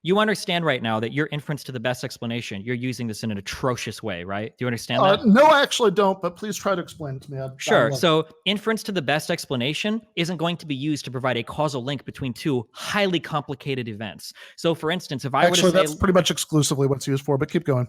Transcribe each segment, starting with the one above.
You understand right now that your inference to the best explanation, you're using this in an atrocious way, right? Do you understand that? No, I actually don't, but please try to explain it to me. Sure. So inference to the best explanation isn't going to be used to provide a causal link between two highly complicated events. So for instance, if I were to say... that's pretty much exclusively what it's used for, but keep going.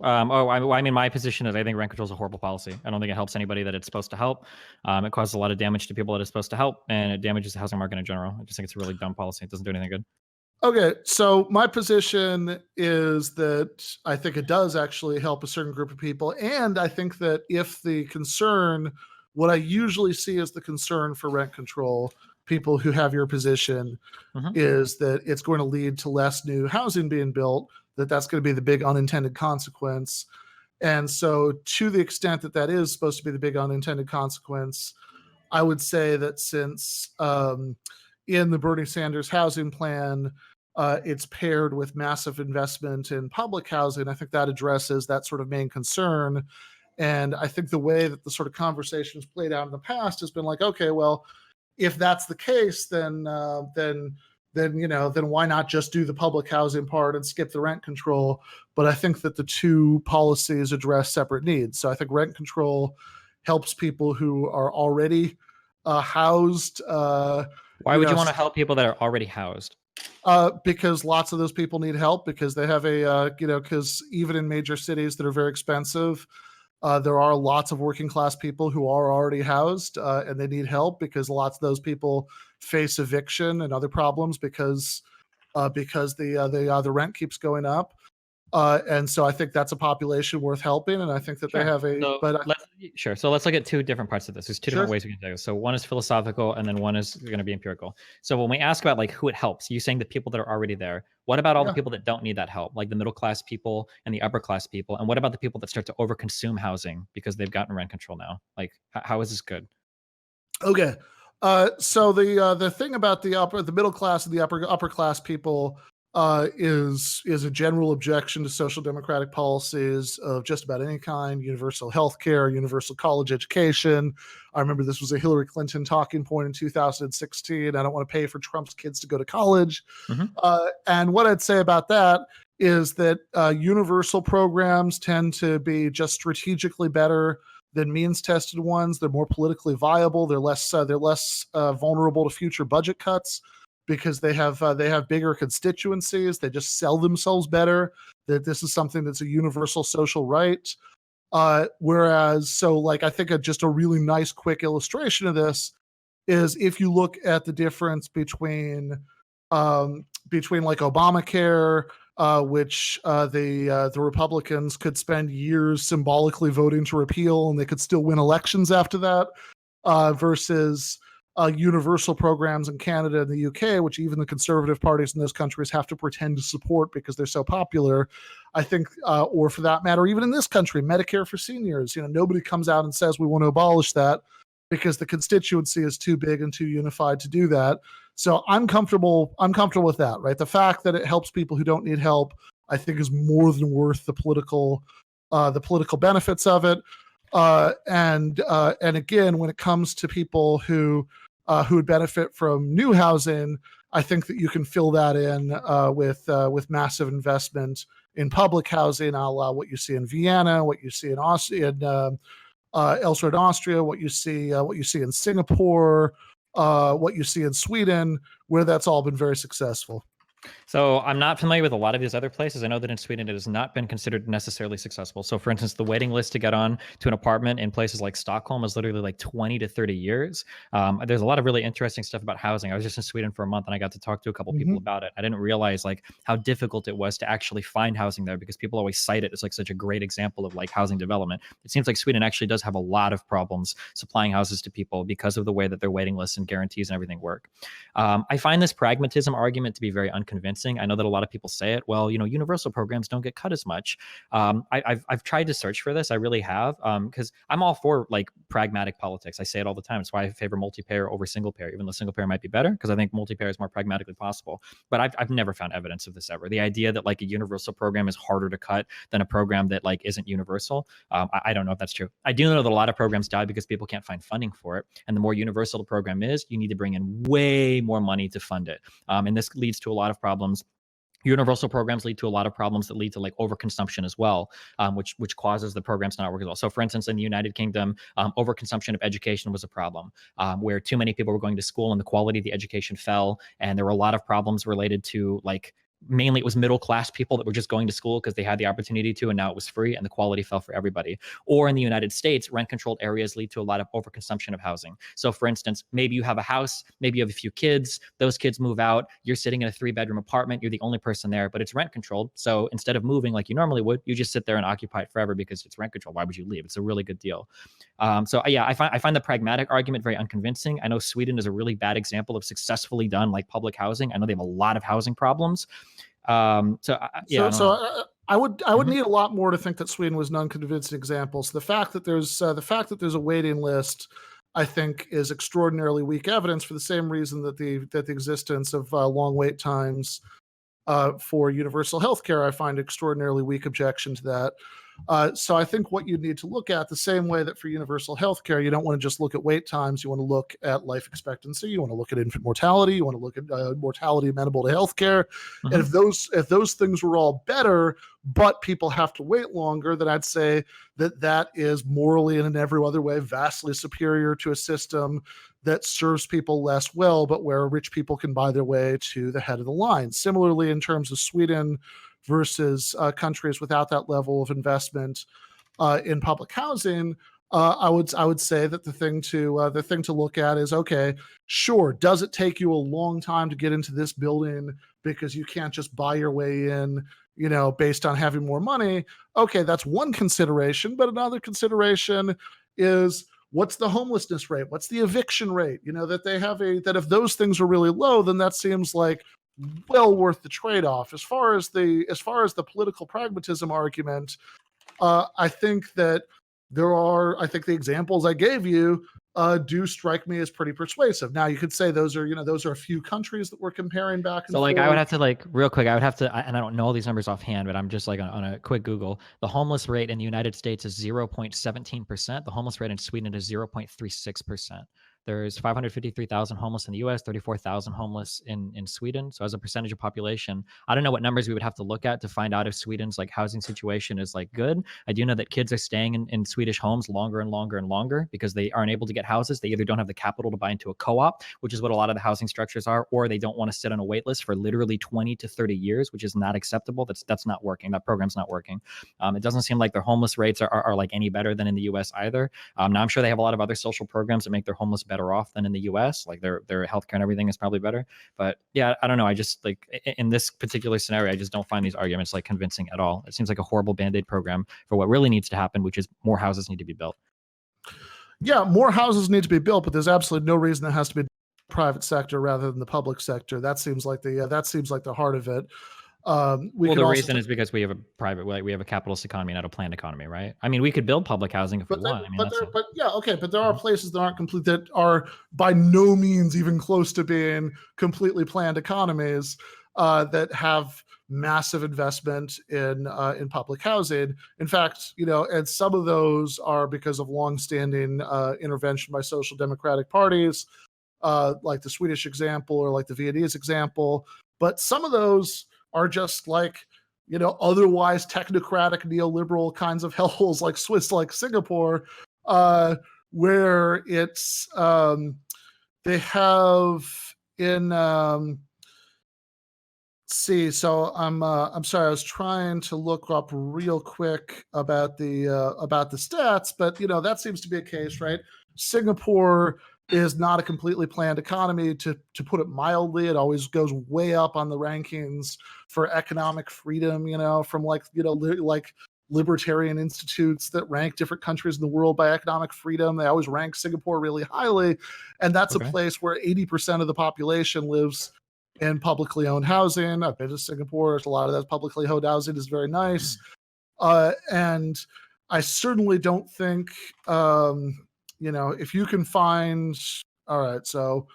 I mean, my position is I think rent control is a horrible policy. I don't think it helps anybody that it's supposed to help. It causes a lot of damage to people that it's supposed to help, and it damages the housing market in general. I just think it's a really dumb policy. It doesn't do anything good. Okay, so my position is that I think it does actually help a certain group of people, and I think that if the concern, what I usually see as the concern for rent control, people who have your position, is that it's going to lead to less new housing being built, that's going to be the big unintended consequence. And so to the extent that that is supposed to be the big unintended consequence, I would say that since in the Bernie Sanders housing plan, it's paired with massive investment in public housing, I think that addresses that sort of main concern. And I think the way that the sort of conversations played out in the past has been like, okay, well, if that's the case, then why not just do the public housing part and skip the rent control? But I think that the two policies address separate needs. So I think rent control helps people who are already housed. Why would you want to help people that are already housed? Because lots of those people need help because they have because even in major cities that are very expensive, there are lots of working class people who are already housed and they need help because lots of those people face eviction and other problems because the rent keeps going up. And so I think that's a population worth helping. And I think that they have So let's look at two different parts of this. There's two different ways we can do this. So one is philosophical and then one is going to be empirical. So when we ask about like who it helps, you're saying the people that are already there. What about all the people that don't need that help, like the middle class people and the upper class people? And what about the people that start to overconsume housing because they've gotten rent control now? Like, how is this good? Okay. So the thing about the middle class and the upper class people is a general objection to social democratic policies of just about any kind: universal health care, universal college education. I remember this was a Hillary Clinton talking point in 2016. I don't want to pay for Trump's kids to go to college. And what I'd say about that is that universal programs tend to be just strategically better than means-tested ones. They're more politically viable. They're less vulnerable to future budget cuts because they have bigger constituencies. They just sell themselves better. That this is something that's a universal social right. Whereas, I think just a really nice, quick illustration of this is if you look at the difference between like Obamacare, which the Republicans could spend years symbolically voting to repeal, and they could still win elections after that, versus universal programs in Canada and the UK, which even the conservative parties in those countries have to pretend to support because they're so popular. I think, or for that matter, even in this country, Medicare for seniors, nobody comes out and says we want to abolish that because the constituency is too big and too unified to do that. So I'm comfortable with that, right? The fact that it helps people who don't need help, I think, is more than worth the political benefits of it. And again, when it comes to people who would benefit from new housing, I think that you can fill that in with massive investment in public housing, a la what you see in Vienna, what you see in Austria, elsewhere in Austria, what you see in Singapore, what you see in Sweden, where that's all been very successful. So I'm not familiar with a lot of these other places. I know that in Sweden, it has not been considered necessarily successful. So for instance, the waiting list to get on to an apartment in places like Stockholm is literally like 20 to 30 years. There's a lot of really interesting stuff about housing. I was just in Sweden for a month and I got to talk to a couple people about it. I didn't realize like how difficult it was to actually find housing there because people always cite it as like such a great example of like housing development. It seems like Sweden actually does have a lot of problems supplying houses to people because of the way that their waiting lists and guarantees and everything work. I find this pragmatism argument to be very unconvincing. convincing. I know that a lot of people say it. Well, universal programs don't get cut as much. I've tried to search for this. I really have, because I'm all for like pragmatic politics. I say it all the time. It's why I favor multi-payer over single payer, even though single payer might be better, because I think multi-payer is more pragmatically possible. But I've never found evidence of this ever. The idea that like a universal program is harder to cut than a program that like isn't universal. I don't know if that's true. I do know that a lot of programs die because people can't find funding for it. And the more universal the program is, you need to bring in way more money to fund it. And this leads to a lot of problems. Universal programs lead to a lot of problems that lead to like overconsumption as well, which causes the programs to not work as well. So, for instance, in the United Kingdom, overconsumption of education was a problem, where too many people were going to school and the quality of the education fell, and there were a lot of problems related to like mainly it was middle class people that were just going to school because they had the opportunity to, and now it was free, and the quality fell for everybody. Or in the United States, rent controlled areas lead to a lot of overconsumption of housing. So for instance, maybe you have a house, maybe you have a few kids, those kids move out, you're sitting in a 3-bedroom apartment, you're the only person there, but it's rent controlled. So instead of moving like you normally would, you just sit there and occupy it forever because it's rent controlled. Why would you leave? It's a really good deal. So yeah, I find the pragmatic argument very unconvincing. I know Sweden is a really bad example of successfully done like public housing. I know they have a lot of housing problems. Yeah. I would need a lot more to think that Sweden was an unconvincing example. So the fact that there's a waiting list, I think, is extraordinarily weak evidence for the same reason that the existence of long wait times for universal healthcare, I find extraordinarily weak objection to that. So I think what you need to look at, the same way that for universal healthcare, you don't want to just look at wait times. You want to look at life expectancy. You want to look at infant mortality. You want to look at mortality amenable to healthcare. Mm-hmm. And if those things were all better, but people have to wait longer, then I'd say that is morally and in every other way vastly superior to a system that serves people less well, but where rich people can buy their way to the head of the line. Similarly, in terms of Sweden versus countries without that level of investment in public housing, I would say that the thing to look at is, okay, sure, does it take you a long time to get into this building because you can't just buy your way in, based on having more money? Okay, that's one consideration, but another consideration is, what's the homelessness rate? What's the eviction rate? That they have that if those things are really low, then that seems like well worth the trade-off. As far as the political pragmatism argument, I think that I think the examples I gave you do strike me as pretty persuasive. Now, you could say those are a few countries that we're comparing back and So like forth. I would have to real quick, and I don't know all these numbers offhand, but I'm just like on a quick Google. The homeless rate in the United States is 0.17%. The homeless rate in Sweden is 0.36%. There's 553,000 homeless in the US, 34,000 homeless in Sweden. So as a percentage of population, I don't know what numbers we would have to look at to find out if Sweden's like housing situation is like good. I do know that kids are staying in Swedish homes longer and longer and longer because they aren't able to get houses. They either don't have the capital to buy into a co-op, which is what a lot of the housing structures are, or they don't want to sit on a wait list for literally 20 to 30 years, which is not acceptable. That's not working. That program's not working. It doesn't seem like their homeless rates are like any better than in the US either. Now I'm sure they have a lot of other social programs that make their homeless better off than in the US. Like their healthcare and everything is probably better. But yeah, I don't know. I just like in this particular scenario, I just don't find these arguments like convincing at all. It seems like a horrible Band-Aid program for what really needs to happen, which is more houses need to be built. Yeah, more houses need to be built, but there's absolutely no reason it has to be private sector rather than the public sector. That seems like the heart of it. The reason is because we have a capitalist economy, not a planned economy, right? I mean, we could build public housing if we want. But there are places that aren't complete, that are by no means even close to being completely planned economies that have massive investment in public housing. In fact, and some of those are because of longstanding intervention by social democratic parties, like the Swedish example or like the Viennese example. But some of those are just like, otherwise technocratic neoliberal kinds of hellholes like Swiss, like Singapore, where it's they have in so I'm sorry, I was trying to look up real quick about the stats, but that seems to be a case, right? Singapore is not a completely planned economy, to put it mildly. It always goes way up on the rankings for economic freedom, from like libertarian institutes that rank different countries in the world by economic freedom. They always rank Singapore really highly, and that's a place where 80% of the population lives in publicly owned housing. I've been to Singapore. A lot of that publicly owned housing is very nice. And I certainly don't think, if you can find, all right, so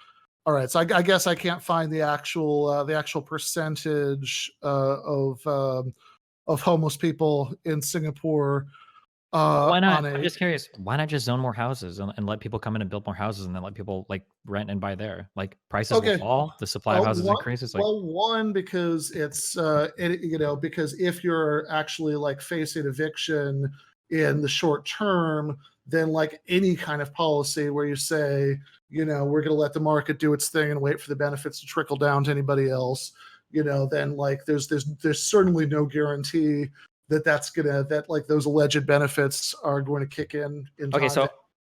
I guess I can't find the actual percentage of homeless people in Singapore. Why not? I'm just curious. Why not just zone more houses and let people come in and build more houses, and then let people like rent and buy there? Like prices will fall, the supply of houses increases. One, because it's because if you're actually like facing eviction in the short term, then like any kind of policy where you say, we're going to let the market do its thing and wait for the benefits to trickle down to anybody else, then like there's certainly no guarantee that like those alleged benefits are going to kick in time. Okay, so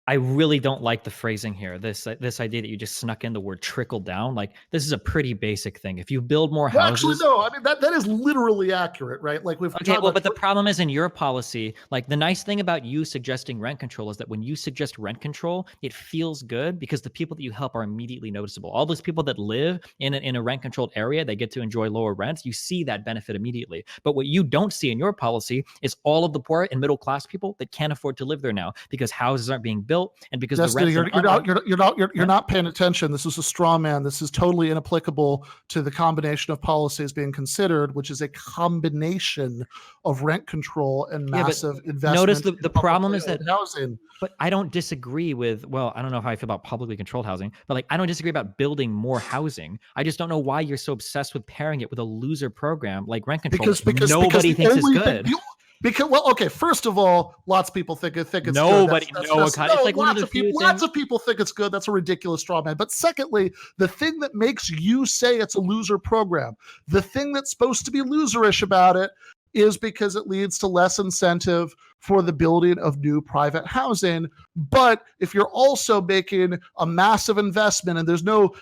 I really don't like the phrasing here. This idea that you just snuck in the word trickle down. Like this is a pretty basic thing. If you build more houses, actually, no. I mean that is literally accurate, right? Like we've but the problem is in your policy. Like the nice thing about you suggesting rent control is that when you suggest rent control, it feels good because the people that you help are immediately noticeable. All those people that live in a rent controlled area, they get to enjoy lower rents. You see that benefit immediately. But what you don't see in your policy is all of the poor and middle class people that can't afford to live there now because houses aren't being built. And because you're not paying attention. This is a straw man. This is totally inapplicable to the combination of policies being considered, which is a combination of rent control and massive investment. Notice the problem is that housing. But I don't disagree with, I don't know how I feel about publicly controlled housing, but like I don't disagree about building more housing. I just don't know why you're so obsessed with pairing it with a loser program like rent control. Because nobody thinks it's good. First of all, lots of people think it's nobody, good. Lots of people think it's good. That's a ridiculous straw man. But secondly, the thing that makes you say it's a loser program, the thing that's supposed to be loserish about it, is because it leads to less incentive for the building of new private housing. But if you're also making a massive investment and there's no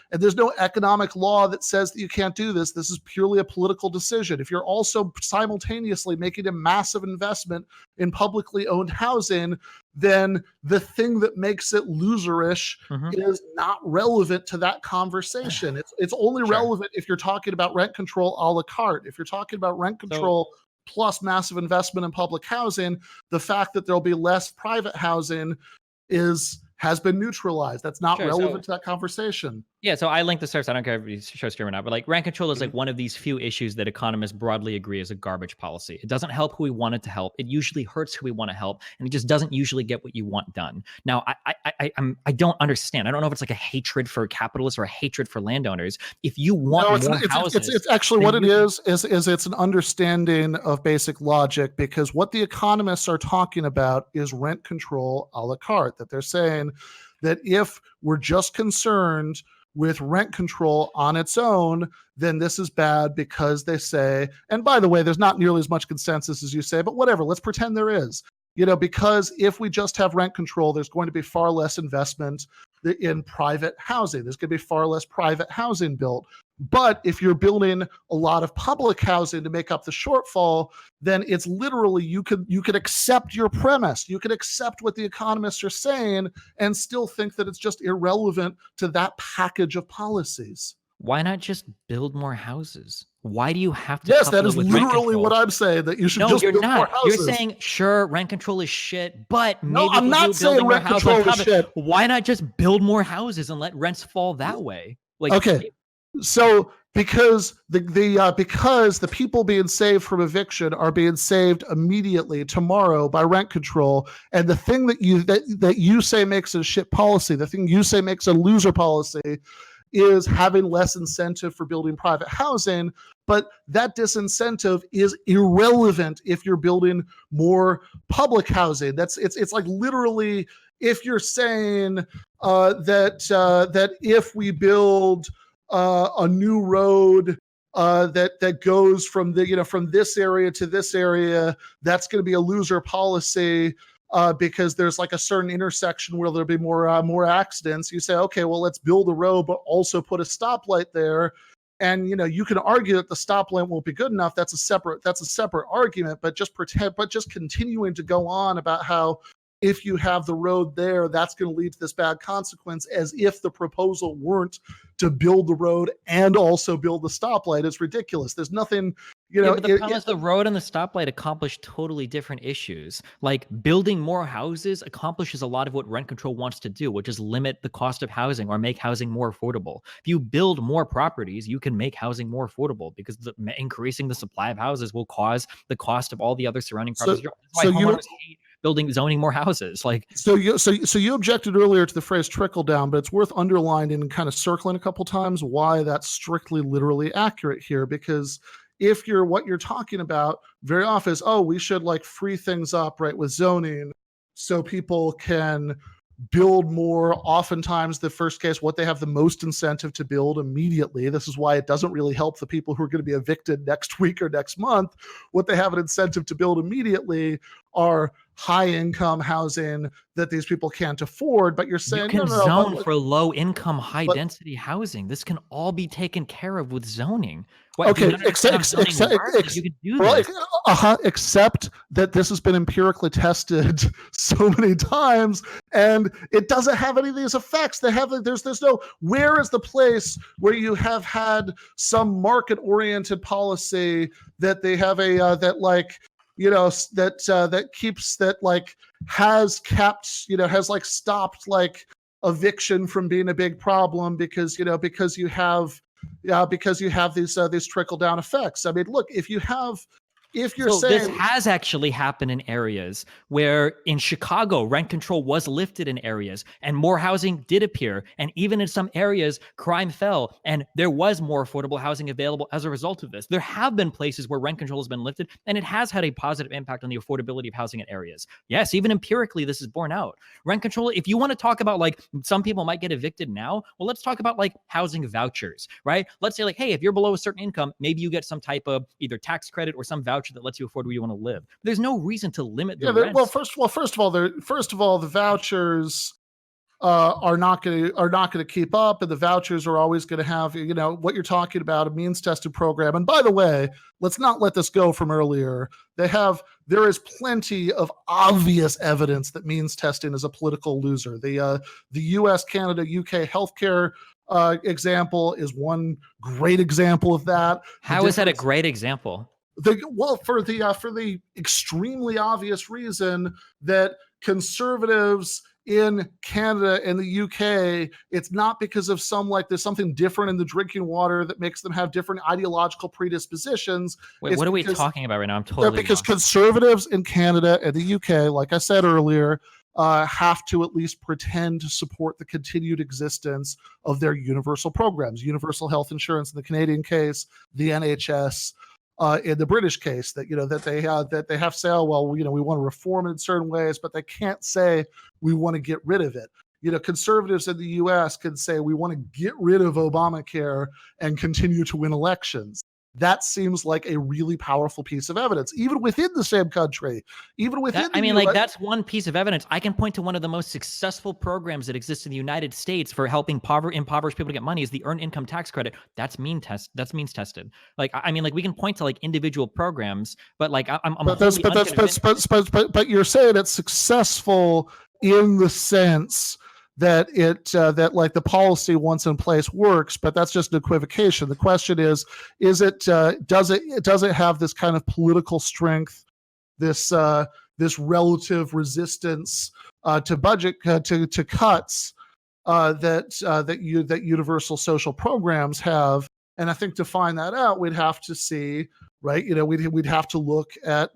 economic law that says that you can't do this, this is purely a political decision. If you're also simultaneously making a massive investment in publicly owned housing, then the thing that makes it loserish is not relevant to that conversation. It's only relevant if you're talking about rent control a la carte. If you're talking about rent control plus massive investment in public housing, the fact that there'll be less private housing has been neutralized. That's not relevant to that conversation. Yeah, so I link the Serfs. I don't care if you show screen or not, but like rent control is like one of these few issues that economists broadly agree is a garbage policy. It doesn't help who we want it to help. It usually hurts who we want to help, and it just doesn't usually get what you want done. Now, I don't understand. I don't know if it's like a hatred for capitalists or a hatred for landowners. If you want more houses, it's actually what it is it's an understanding of basic logic, because what the economists are talking about is rent control a la carte. That they're saying that if we're just concerned with rent control on its own, then this is bad because they say, and by the way, there's not nearly as much consensus as you say, but whatever, let's pretend there is. Because if we just have rent control, there's going to be far less investment in private housing. There's going to be far less private housing built. But if you're building a lot of public housing to make up the shortfall, then it's literally you could accept your premise. You could accept what the economists are saying and still think that it's just irrelevant to that package of policies. Why not just build more houses? Why do you have to? Yes, that is literally what I'm saying. That you should just build more houses. You're saying, sure, rent control is shit, but maybe I'm not saying rent control is shit. Why not just build more houses and let rents fall that way? So because the people being saved from eviction are being saved immediately tomorrow by rent control, and the thing that you say makes it a shit policy, the thing you say makes a loser policy, is having less incentive for building private housing. But that disincentive is irrelevant if you're building more public housing. It's like literally if you're saying that if we build a new road that goes from from this area to this area, that's going to be a loser policy because there's like a certain intersection where there'll be more accidents. You say, okay, well, let's build a road, but also put a stoplight there. And you can argue that the stoplight won't be good enough. That's a separate argument. But just continuing to go on about how if you have the road there, that's going to lead to this bad consequence, as if the proposal weren't to build the road and also build the stoplight. It's ridiculous. There's nothing, but the problem is the road and the stoplight accomplish totally different issues. Like building more houses accomplishes a lot of what rent control wants to do, which is limit the cost of housing or make housing more affordable. If you build more properties, you can make housing more affordable, because increasing the supply of houses will cause the cost of all the other surrounding properties. That's why homeowners hate zoning more houses. Like, so you objected earlier to the phrase trickle down, but it's worth underlining and kind of circling a couple times why that's strictly literally accurate here. Because if what you're talking about very often is, oh, we should like free things up, right, with zoning so people can build more. Oftentimes the first case, what they have the most incentive to build immediately. This is why it doesn't really help the people who are going to be evicted next week or next month. What they have an incentive to build immediately are high income housing that these people can't afford. But you're saying you can zone for low income, high density housing. This can all be taken care of with zoning. Okay, except that this has been empirically tested so many times, and it doesn't have any of these effects. There's no, where is the place where you have had some market oriented policy that they have has kept, has like stopped like eviction from being a big problem because you have these trickle down effects. I mean, look, if you're saying this has actually happened in areas where in Chicago, rent control was lifted in areas and more housing did appear. And even in some areas, crime fell and there was more affordable housing available as a result of this. There have been places where rent control has been lifted and it has had a positive impact on the affordability of housing in areas. Yes, even empirically, this is borne out. Rent control, if you want to talk about like some people might get evicted now, well, let's talk about like housing vouchers, right? Let's say like, hey, if you're below a certain income, maybe you get some type of either tax credit or some voucher that lets you afford where you want to live. There's no reason to limit the rent. Well, first of all, the vouchers are not going to keep up, and the vouchers are always going to have, what you're talking about, a means tested program. And by the way, let's not let this go from earlier. There is plenty of obvious evidence that means testing is a political loser. The US, Canada, UK healthcare example is one great example of that. How is that a great example? For the extremely obvious reason that conservatives in Canada and the UK, it's not because of there's something different in the drinking water that makes them have different ideological predispositions. Wait, what are we talking about right now? I'm totally because conservatives in Canada and the UK, like I said earlier, have to at least pretend to support the continued existence of their universal programs, universal health insurance in the Canadian case, the NHS. In the British case, that they have to say, oh, well, we want to reform it in certain ways, but they can't say we want to get rid of it. Conservatives in the U.S. can say we want to get rid of Obamacare and continue to win elections. That seems like a really powerful piece of evidence, even within the same country, that's one piece of evidence. I can point to one of the most successful programs that exists in the United States for helping impoverished people to get money is the Earned Income Tax Credit. That's means tested. We can point to like individual programs, but like but you're saying it's successful in the sense that that like the policy once in place works, but that's just an equivocation. The question is it does it have this kind of political strength, this relative resistance to budget to cuts that universal social programs have? And I think to find that out, we'd have to see, right? We'd have to look at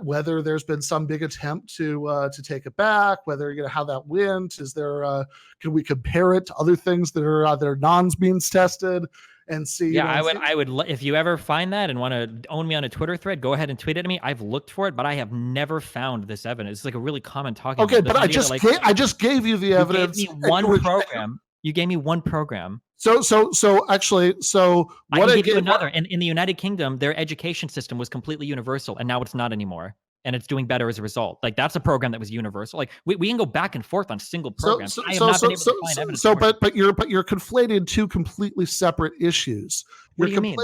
whether there's been some big attempt to take it back, whether how that went. Is there can we compare it to other things that are non-means tested and see? Yeah, I would if you ever find that and want to own me on a Twitter thread, go ahead and tweet it at me. I've looked for it, but I have never found this evidence. It's like a really common talking. Okay, but I just gave you the evidence. You gave me one program. You gave me one program. So actually, I can give you another. In the United Kingdom, their education system was completely universal, and now it's not anymore. And it's doing better as a result. Like that's a program that was universal. Like we can go back and forth on single programs. I have not been able to find evidence. But you're conflating two completely separate issues. What do you mean?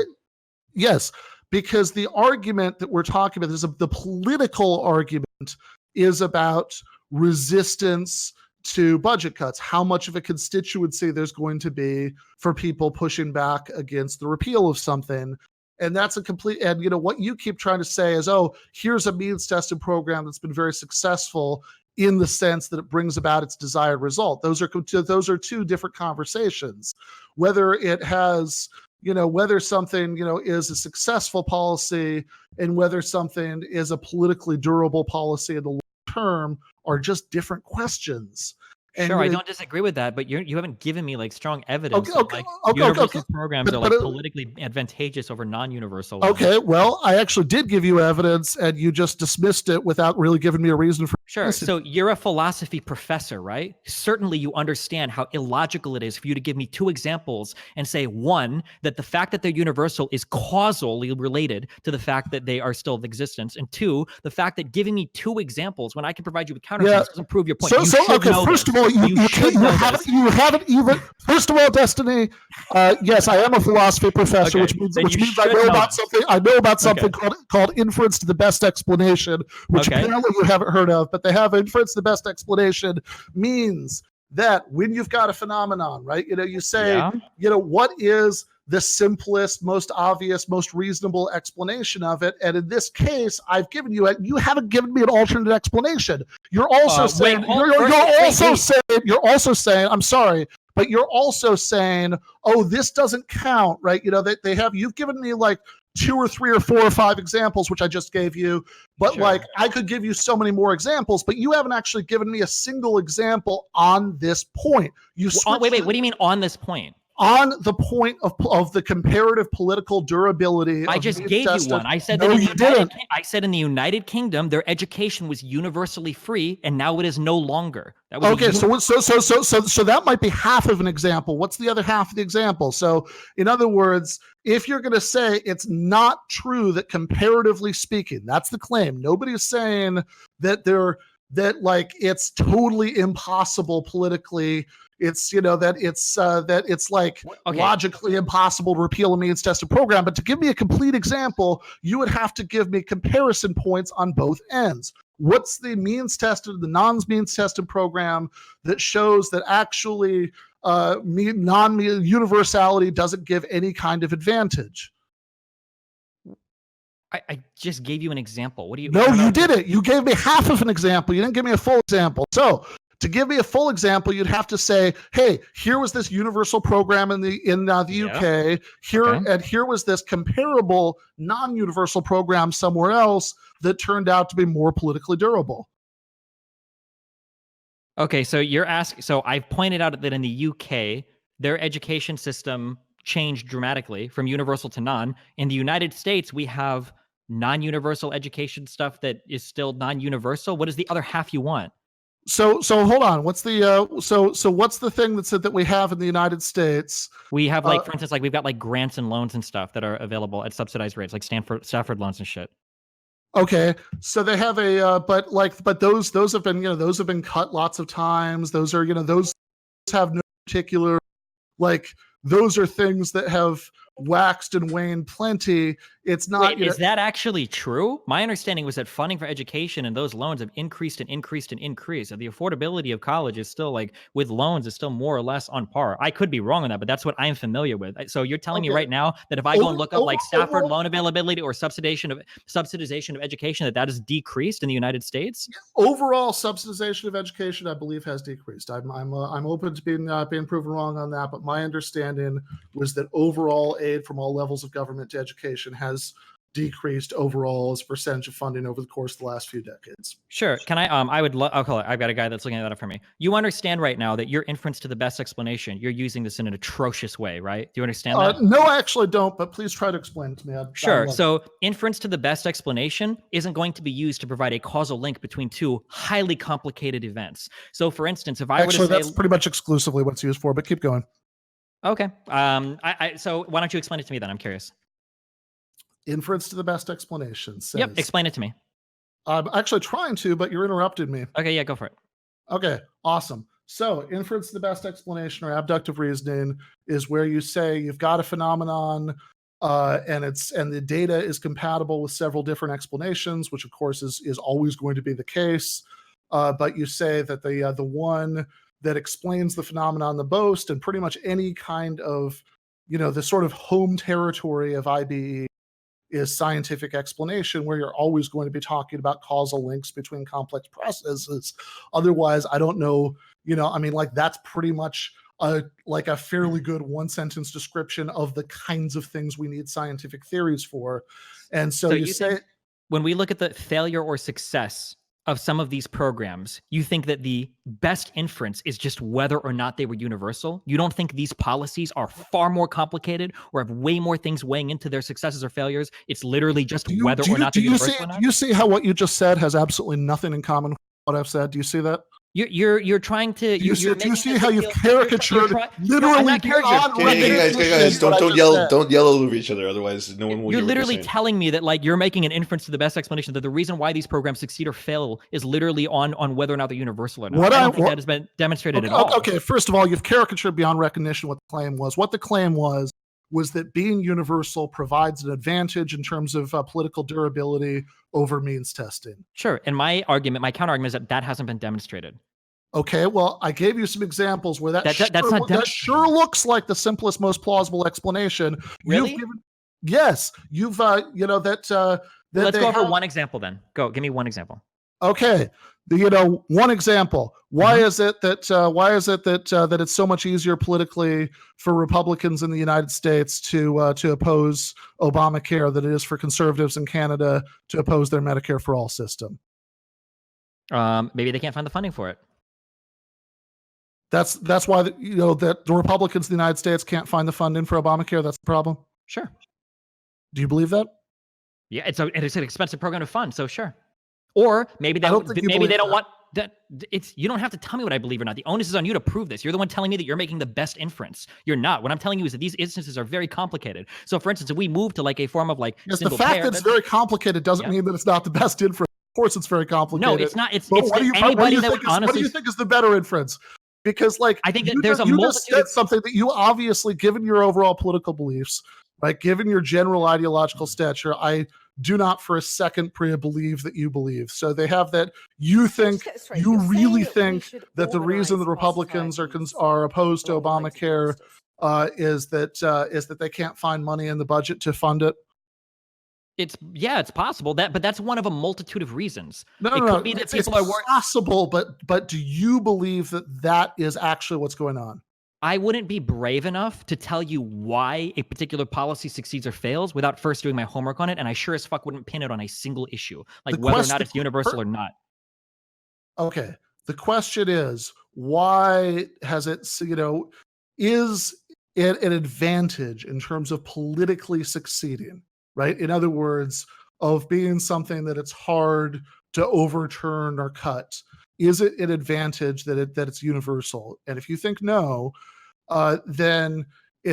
Yes, because the argument that we're talking about is the political argument is about resistance to budget cuts, how much of a constituency there's going to be for people pushing back against the repeal of something. And that's a complete, and what you keep trying to say is, oh, here's a means tested program that's been very successful in the sense that it brings about its desired result. Those are two different conversations. Whether it has, whether something, is a successful policy and whether something is a politically durable policy in the long term are just different questions. And sure, I don't disagree with that, but you haven't given me like strong evidence that universal programs are like politically advantageous over non-universal ones. Okay, well, I actually did give you evidence, and you just dismissed it without really giving me a reason for. Sure. So you're a philosophy professor, right? Certainly you understand how illogical it is for you to give me two examples and say, one, that the fact that they're universal is causally related to the fact that they are still of existence, and two, the fact that giving me two examples when I can provide you with counterpoints doesn't prove your point. First of all, you haven't even. First of all, Destiny, yes, I am a philosophy professor, which means I know about something called inference to the best explanation, which apparently you haven't heard of. But they have inference to the best explanation means that when you've got a phenomenon, right? You say, what is the simplest, most obvious, most reasonable explanation of it? And in this case, I've given you you haven't given me an alternate explanation. You're also saying, you're also saying, I'm sorry, but you're also saying, oh, this doesn't count, right? You've given me like 2 or 3 or 4 or 5 examples, which I just gave you, but like I could give you so many more examples, but you haven't actually given me a single example on this point. Wait, what do you mean on this point? On the point of the comparative political durability. I just gave you one. I said I said in the United Kingdom, their education was universally free, and now it is no longer. That was okay. So that might be half of an example. What's the other half of the example? So, in other words, if you're going to say it's not true that comparatively speaking, that's the claim. Nobody's saying that it's totally impossible politically. It's that it's like logically impossible to repeal a means tested program. But to give me a complete example, you would have to give me comparison points on both ends. What's the means tested, the non-means tested program that shows that actually non-universality doesn't give any kind of advantage? I just gave you an example. What do you? No, you didn't. You gave me half of an example. You didn't give me a full example. So to give me a full example, you'd have to say, "Hey, here was this universal program in the UK. Here was this comparable non-universal program somewhere else that turned out to be more politically durable." Okay, so you're asking. So I've pointed out that in the UK, their education system changed dramatically from universal to non. In the United States, we have non-universal education stuff that is still non-universal. What is the other half you want? So hold on. What's the what's the thing that we have in the United States? We have for instance, we've got like grants and loans and stuff that are available at subsidized rates, like Stafford loans and shit. Okay, so they have but those have been cut lots of times. Those are those have no particular those are things that have waxed and waned plenty. It's not. Wait, is that actually true? My understanding was that funding for education and those loans have increased and increased and increased. And the affordability of college is still with loans is still more or less on par. I could be wrong on that, but that's what I'm familiar with. So you're telling me right now that if I go and look up Stafford loan availability or subsidization of education, that has decreased in the United States? Overall subsidization of education, I believe, has decreased. I'm open to being proven wrong on that, but my understanding was that overall aid from all levels of government to education has decreased overall as a percentage of funding over the course of the last few decades. Sure. Can I I'll call it. I've got a guy that's looking that up for me. You understand right now that your inference to the best explanation, you're using this in an atrocious way, right? Do you understand that? No, I actually don't, but please try to explain it to me. Sure. So inference to the best explanation isn't going to be used to provide a causal link between two highly complicated events. So for instance, if I were to say, that's pretty much exclusively what it's used for, but keep going. Okay. So why don't you explain it to me then? I'm curious. Inference to the best explanation says, yep, explain it to me. I'm actually trying to, but you're interrupted me. Okay, yeah, go for it. Okay, awesome. So inference to the best explanation or abductive reasoning is where you say you've got a phenomenon and the data is compatible with several different explanations, which of course is always going to be the case. but you say that the one that explains the phenomenon the most, and pretty much any kind of, the sort of home territory of IBE is scientific explanation, where you're always going to be talking about causal links between complex processes. Otherwise, I don't know, that's pretty much a fairly good one sentence description of the kinds of things we need scientific theories for. And so you say, when we look at the failure or success of some of these programs, you think that the best inference is just whether or not they were universal? You don't think these policies are far more complicated or have way more things weighing into their successes or failures? It's literally just whether or not they're universal or not? Do you see how what you just said has absolutely nothing in common with what I've said? Do you see that? You're trying to. Do you see how you've caricatured literally? Guys, don't yell over each other. Otherwise, no one will. You're literally telling me that you're making an inference to the best explanation that the reason why these programs succeed or fail is literally on whether or not they're universal or not. I don't think that has been demonstrated at all. Okay, first of all, you've caricatured beyond recognition what the claim was. What the claim was that being universal provides an advantage in terms of political durability over means testing. Sure. And my counter argument is that hasn't been demonstrastrated. Okay, well, I gave you some examples where that sure looks like the simplest, most plausible explanation. Really? Yes. Let's go over one example then. Go, give me one example. Okay. One example. Why is it that it's so much easier politically for Republicans in the United States to oppose Obamacare than it is for conservatives in Canada to oppose their Medicare for All system? Maybe they can't find the funding for it. That's why that the Republicans in the United States can't find the funding for Obamacare. That's the problem. Sure. Do you believe that? Yeah, it's an expensive program to fund, so sure. Or maybe they don't want that. You don't have to tell me what I believe or not. The onus is on you to prove this. You're the one telling me that you're making the best inference. You're not. What I'm telling you is that these instances are very complicated. So, for instance, if we move to a form of the fact that it's very complicated doesn't mean that it's not the best inference. Of course, it's very complicated. No, it's not. What do you think is the better inference? Because I think that there's a multitude. You just said something that you obviously, given your overall political beliefs, right, given your general ideological stature, I do not for a second believe that you believe. So they have that you really think that the reason the Republicans are opposed to Obamacare is that they can't find money in the budget to fund it. It's possible but that's one of a multitude of reasons. Could be that people are possible, but do you believe that is actually what's going on? I wouldn't be brave enough to tell you why a particular policy succeeds or fails without first doing my homework on it, and I sure as fuck wouldn't pin it on a single issue, whether or not it's universal or not. Okay. The question is, why has it, is it an advantage in terms of politically succeeding, right? In other words, of being something that it's hard to overturn or cut. Is it an advantage that it's universal? And if you think no, then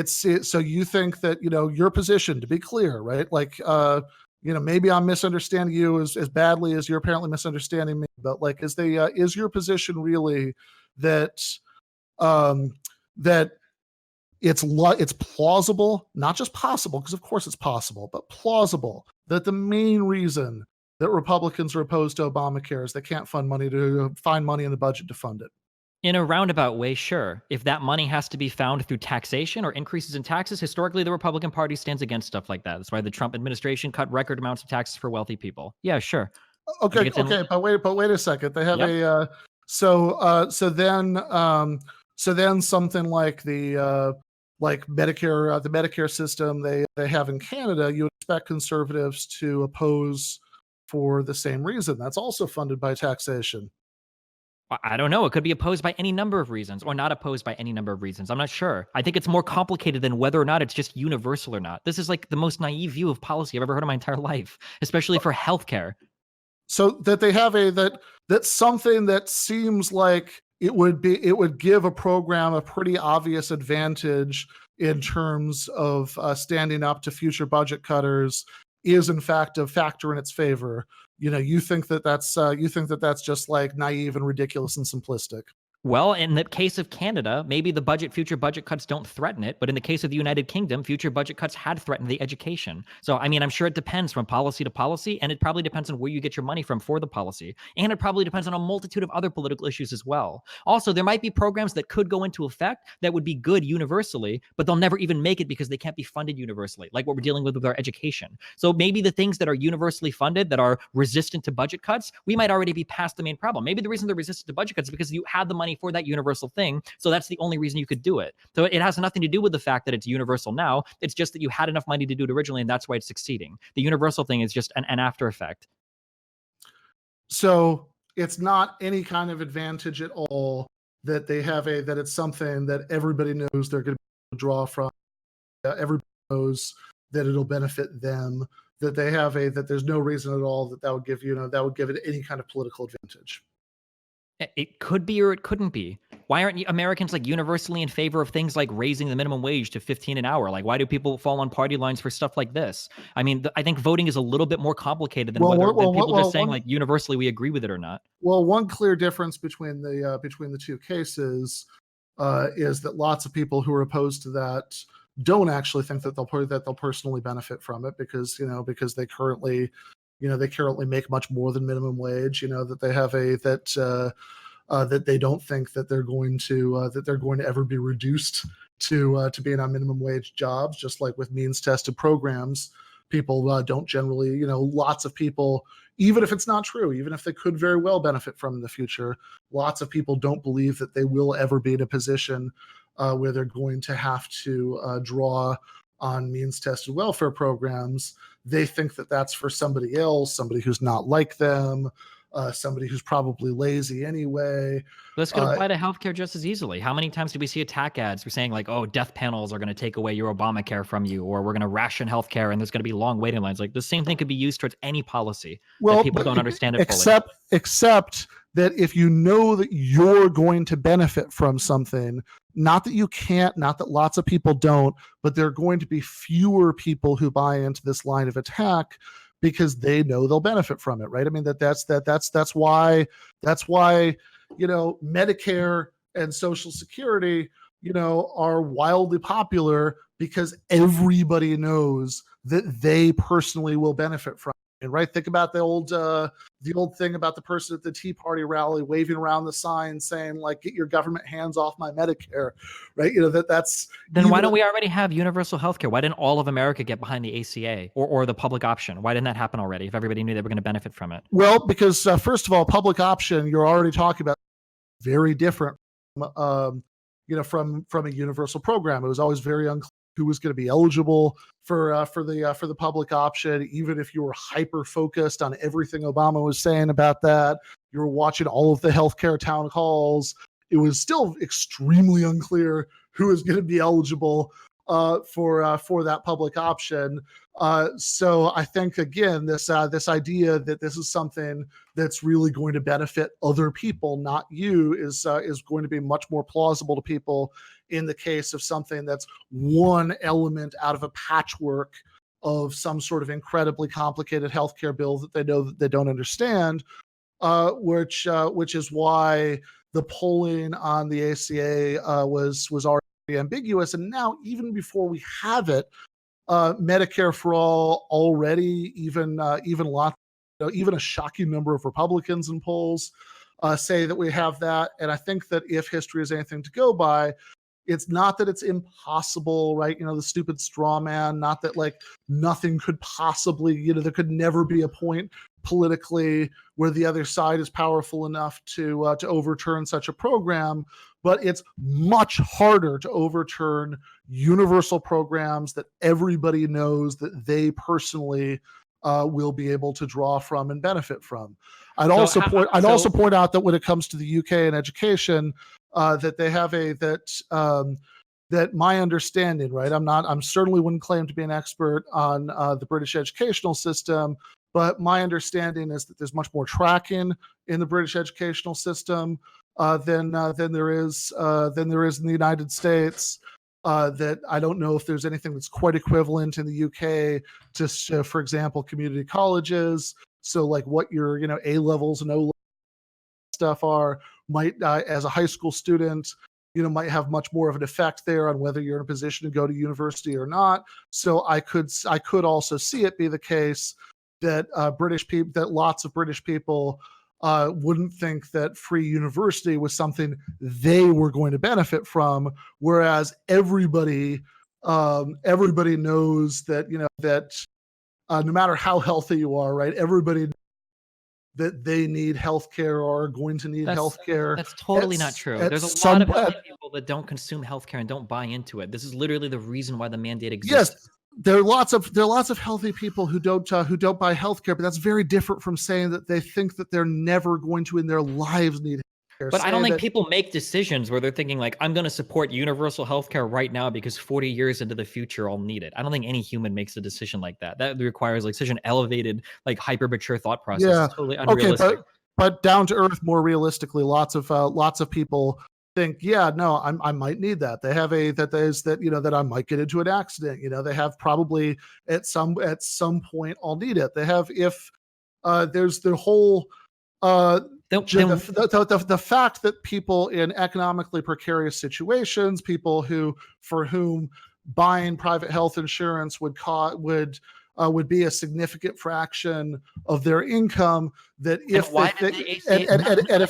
so you think that your position, to be clear, right? Maybe I'm misunderstanding you as badly as you're apparently misunderstanding me. But is your position really that that it's plausible, not just possible, because of course it's possible, but plausible that the main reason that Republicans are opposed to Obamacare is they can't find money in the budget to fund it? In a roundabout way, sure. If that money has to be found through taxation or increases in taxes, historically the Republican Party stands against stuff like that. That's why the Trump administration cut record amounts of taxes for wealthy people. Yeah, sure. Okay, but wait a second. They have so then something like the Medicare, the Medicare system they have in Canada, you expect conservatives to oppose for the same reason. That's also funded by taxation. I don't know. It could be opposed by any number of reasons or not opposed by any number of reasons. I'm not sure. I think it's more complicated than whether or not it's just universal or not. This is the most naive view of policy I've ever heard in my entire life, especially for healthcare. So that they have that's something that seems like it would give a program a pretty obvious advantage in terms of standing up to future budget cutters is in fact a factor in its favor. You think that's just naive and ridiculous and simplistic. Well, in the case of Canada, maybe the future budget cuts don't threaten it, but in the case of the United Kingdom, future budget cuts had threatened the education. So, I mean, I'm sure it depends from policy to policy, and it probably depends on where you get your money from for the policy. And it probably depends on a multitude of other political issues as well. Also, there might be programs that could go into effect that would be good universally, but they'll never even make it because they can't be funded universally, like what we're dealing with our education. So maybe the things that are universally funded that are resistant to budget cuts, we might already be past the main problem. Maybe the reason they're resistant to budget cuts is because you had the money for that universal thing. So that's the only reason you could do it. So it has nothing to do with the fact that it's universal now. It's just that you had enough money to do it originally, and that's why it's succeeding. The universal thing is just an after effect. So it's not any kind of advantage at all that they have that it's something that everybody knows they're going to draw from. Everybody knows that it'll benefit them, that they have that there's no reason at all that would give it any kind of political advantage. It could be or it couldn't be. Why aren't Americans like universally in favor of things like raising the minimum wage to 15 an hour? Like, why do people fall on party lines for stuff like this? I mean, I think voting is a little bit more complicated than people just saying like universally we agree with it or not. Well, one clear difference between the two cases is that lots of people who are opposed to that don't actually think that they'll personally benefit from it because they currently make much more than minimum wage. That they have that they don't think that they're going to ever be reduced to being on minimum wage jobs. Just like with means tested programs, people don't generally. Lots of people, even if it's not true, even if they could very well benefit from in the future, lots of people don't believe that they will ever be in a position where they're going to have to draw on means tested welfare programs. They think that that's for somebody else, somebody who's not like them, somebody who's probably lazy anyway. This could apply to healthcare just as easily. How many times do we see attack ads? We're saying like, oh, death panels are going to take away your Obamacare from you, or we're going to ration healthcare and there's going to be long waiting lines. Like the same thing could be used towards any policy that people don't understand it fully. Except that if you know that you're going to benefit from something, not that you can't, not that lots of people don't, but there are going to be fewer people who buy into this line of attack because they know they'll benefit from it, right? I mean, that's why Medicare and Social Security, are wildly popular because everybody knows that they personally will benefit from it, right? Think about the old thing about the person at the Tea Party rally waving around the sign saying like, "Get your government hands off my Medicare," right? That's. Then why don't we already have universal healthcare? Why didn't all of America get behind the ACA or the public option? Why didn't that happen already if everybody knew they were going to benefit from it? Well, because first of all, public option, you're already talking about very different from a universal program. It was always very unclear who was going to be eligible for the public option. Even if you were hyper focused on everything Obama was saying about that, you were watching all of the healthcare town halls, it was still extremely unclear who is going to be eligible for that public option. So I think again, this idea that this is something that's really going to benefit other people, not you, is going to be much more plausible to people in the case of something that's one element out of a patchwork of some sort of incredibly complicated healthcare bill that they know that they don't understand, which is why the polling on the ACA was already ambiguous. And now, even before we have it, Medicare for All already, even a shocking number of Republicans in polls say that we have that. And I think that if history is anything to go by, it's not that it's impossible, right? The stupid straw man, not that like nothing could possibly, there could never be a point politically where the other side is powerful enough to overturn such a program. But it's much harder to overturn universal programs that everybody knows that they personally will be able to draw from and benefit from. I'd also point out that when it comes to the UK and education, that they have that my understanding, right? I'm certainly wouldn't claim to be an expert on the British educational system, but my understanding is that there's much more tracking in the British educational system than there is in the United States. That I don't know if there's anything that's quite equivalent in the UK to, for example, community colleges. So like what your A levels and O stuff are might, as a high school student, might have much more of an effect there on whether you're in a position to go to university or not. So I could also see it be the case that that lots of British people wouldn't think that free university was something they were going to benefit from, whereas everybody knows that that no matter how healthy you are, right? Everybody that they need healthcare or are going to need healthcare. That's totally not true. There's a lot of healthy people that don't consume healthcare and don't buy into it. This is literally the reason why the mandate exists. Yes, there are lots of healthy people who don't buy healthcare, but that's very different from saying that they think that they're never going to in their lives need healthcare. But I don't think people make decisions where they're thinking like, I'm going to support universal healthcare right now because 40 years into the future I'll need it. I don't think any human makes a decision like that. That requires like such an elevated, like hyper mature thought process. Yeah. It's totally unrealistic. Okay, but down to earth, more realistically, lots of people think, yeah, no, I might need that. They have that I might get into an accident. They have probably at some point I'll need it. They have there's the whole the fact that people in economically precarious situations, people for whom buying private health insurance would be a significant fraction of their income, that if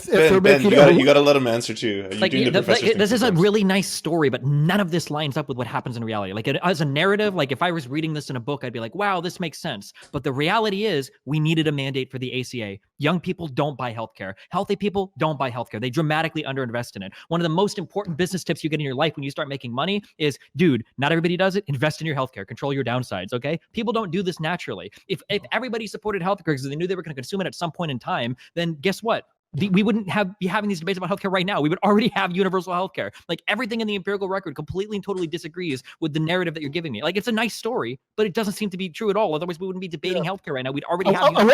they're making you got to let them answer too. This is a really nice story, but none of this lines up with what happens in reality. Like as a narrative, like if I was reading this in a book, I'd be like, wow, this makes sense. But the reality is we needed a mandate for the ACA. Young people don't buy healthcare. Healthy people don't buy healthcare. They dramatically underinvest in it. One of the most important business tips you get in your life when you start making money is, dude, not everybody does it. Invest in your healthcare. Control your downsides, okay? People don't do this naturally. If everybody supported healthcare because they knew they were going to consume it at some point in time, then guess what? We wouldn't be having these debates about healthcare right now. We would already have universal healthcare. Like everything in the empirical record completely and totally disagrees with the narrative that you're giving me. Like it's a nice story, but it doesn't seem to be true at all. Otherwise, we wouldn't be debating healthcare right now. We'd already have. I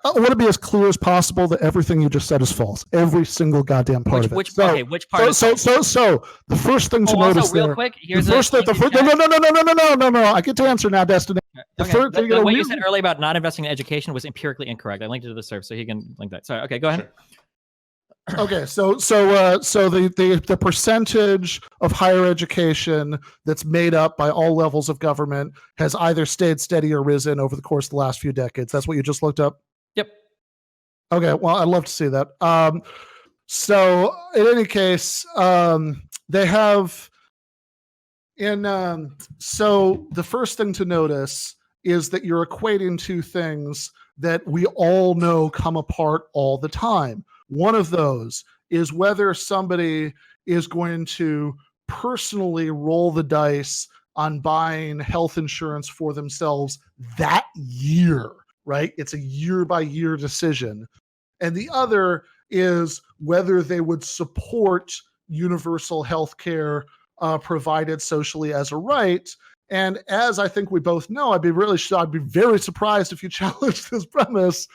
want to be as clear as possible that everything you just said is false. Every single goddamn part of it. Which part? So the first thing to notice also, real there. quick, here's No. I get to answer now, Destiny. What you said earlier about not investing in education was empirically incorrect. I linked it to the Serfs, so he can link that. Sorry. Okay, go ahead. Sure. Okay, so the percentage of higher education that's made up by all levels of government has either stayed steady or risen over the course of the last few decades. That's what you just looked up? Yep. Okay, well, I'd love to see that. So in any case, they have so the first thing to notice is that you're equating two things that we all know come apart all the time. One of those is whether somebody is going to personally roll the dice on buying health insurance for themselves that year, right? It's a year-by-year decision. And the other is whether they would support universal health care provided socially as a right. And as I think we both know, I'd be very surprised if you challenge this premise.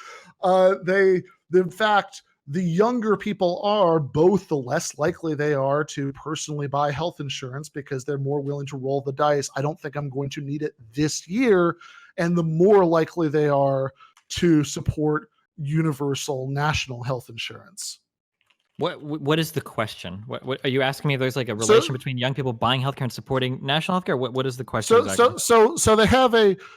In fact, the younger people are, both the less likely they are to personally buy health insurance because they're more willing to roll the dice. I don't think I'm going to need it this year. And the more likely they are to support universal national health insurance. What is the question? What are you asking me? If there's like a relation between young people buying healthcare and supporting national healthcare? What is the question exactly? So they have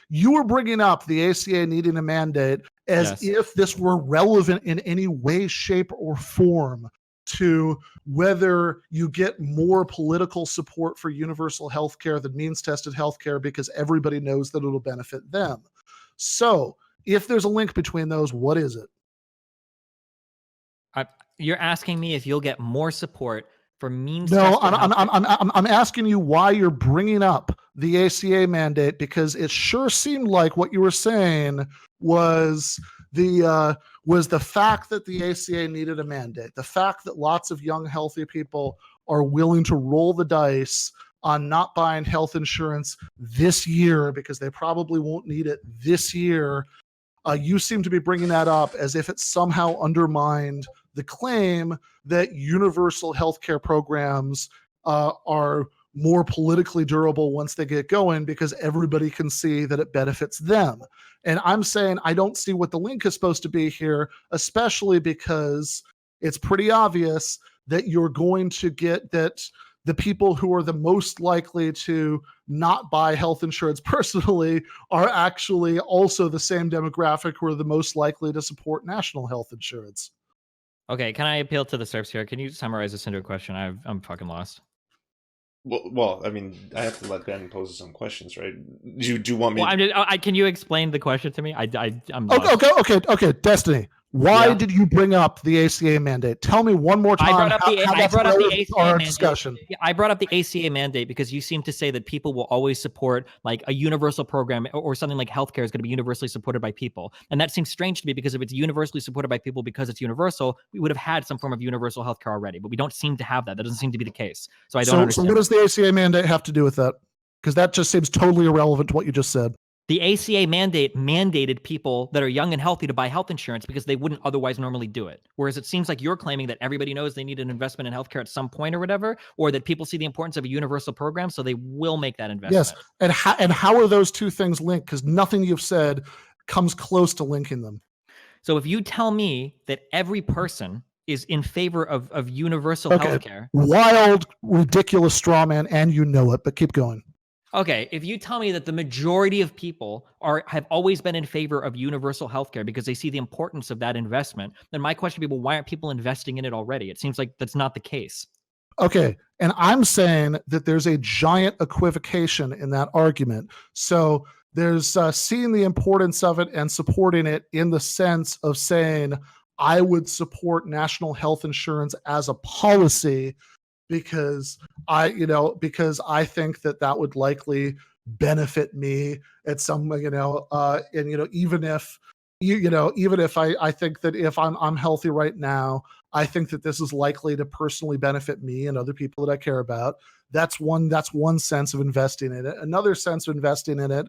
you were bringing up the ACA needing a mandate as if this were relevant in any way, shape, or form to whether you get more political support for universal healthcare than means-tested healthcare because everybody knows that it'll benefit them. So if there's a link between those, what is it? You're asking me if you'll get more support for means. No, I'm asking you why you're bringing up the ACA mandate, because it sure seemed like what you were saying was the fact that the ACA needed a mandate, the fact that lots of young, healthy people are willing to roll the dice on not buying health insurance this year because they probably won't need it this year. You seem to be bringing that up as if it somehow undermined the claim that universal healthcare programs are more politically durable once they get going because everybody can see that it benefits them. And I'm saying I don't see what the link is supposed to be here, especially because it's pretty obvious that you're going to get that the people who are the most likely to not buy health insurance personally are actually also the same demographic who are the most likely to support national health insurance. Okay, can I appeal to the Serfs here? Can you summarize this into a question? I'm fucking lost. Well, I mean, I have to let Ben pose some questions, right? Do you want me? Well, can you explain the question to me? I'm lost. Okay. Destiny, why did you bring up the ACA mandate? Tell me one more time. I brought up the ACA mandate. Discussion. Yeah, I brought up the ACA mandate because you seem to say that people will always support like a universal program or something like healthcare is going to be universally supported by people. And that seems strange to me because if it's universally supported by people because it's universal, we would have had some form of universal healthcare already, but we don't seem to have that. That doesn't seem to be the case. So I don't understand. So what does the ACA mandate have to do with that? Because that just seems totally irrelevant to what you just said. The ACA mandate mandated people that are young and healthy to buy health insurance because they wouldn't otherwise normally do it. Whereas it seems like you're claiming that everybody knows they need an investment in healthcare at some point or whatever, or that people see the importance of a universal program, so they will make that investment. Yes, and how are those two things linked? Because nothing you've said comes close to linking them. So if you tell me that every person is in favor of universal healthcare. Wild, ridiculous straw man, and you know it, but keep going. Okay, if you tell me that the majority of people have always been in favor of universal healthcare because they see the importance of that investment, then my question would be, well, why aren't people investing in it already? It seems like that's not the case. Okay, and I'm saying that there's a giant equivocation in that argument. So there's seeing the importance of it and supporting it in the sense of saying, I would support national health insurance as a policy because I think that would likely benefit me at some, even if I think that if I'm healthy right now, I think that this is likely to personally benefit me and other people that I care about. That's one sense of investing in it. Another sense of investing in it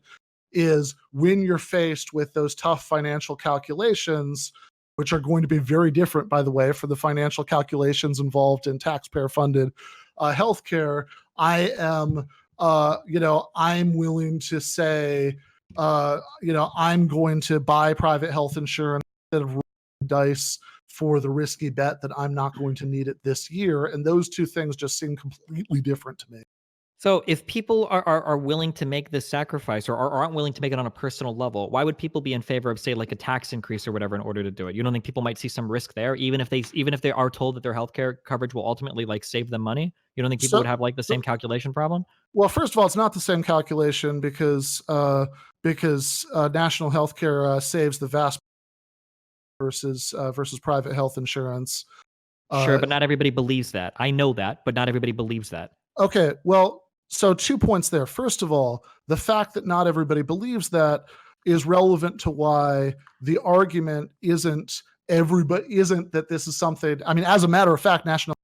is when you're faced with those tough financial calculations, which are going to be very different, by the way, for the financial calculations involved in taxpayer-funded healthcare. I'm willing to say, I'm going to buy private health insurance instead of rolling dice for the risky bet that I'm not going to need it this year. And those two things just seem completely different to me. So if people are willing to make this sacrifice or aren't willing to make it on a personal level, why would people be in favor of, say, like a tax increase or whatever in order to do it? You don't think people might see some risk there, even if they are told that their healthcare coverage will ultimately like save them money? You don't think people would have like the same calculation problem? Well, first of all, it's not the same calculation because national healthcare saves the vast versus private health insurance. Sure, but not everybody believes that. I know that, but not everybody believes that. Okay, well, so 2 points there. First of all, the fact that not everybody believes that is relevant to why the argument isn't that this is something. I mean, as a matter of fact, national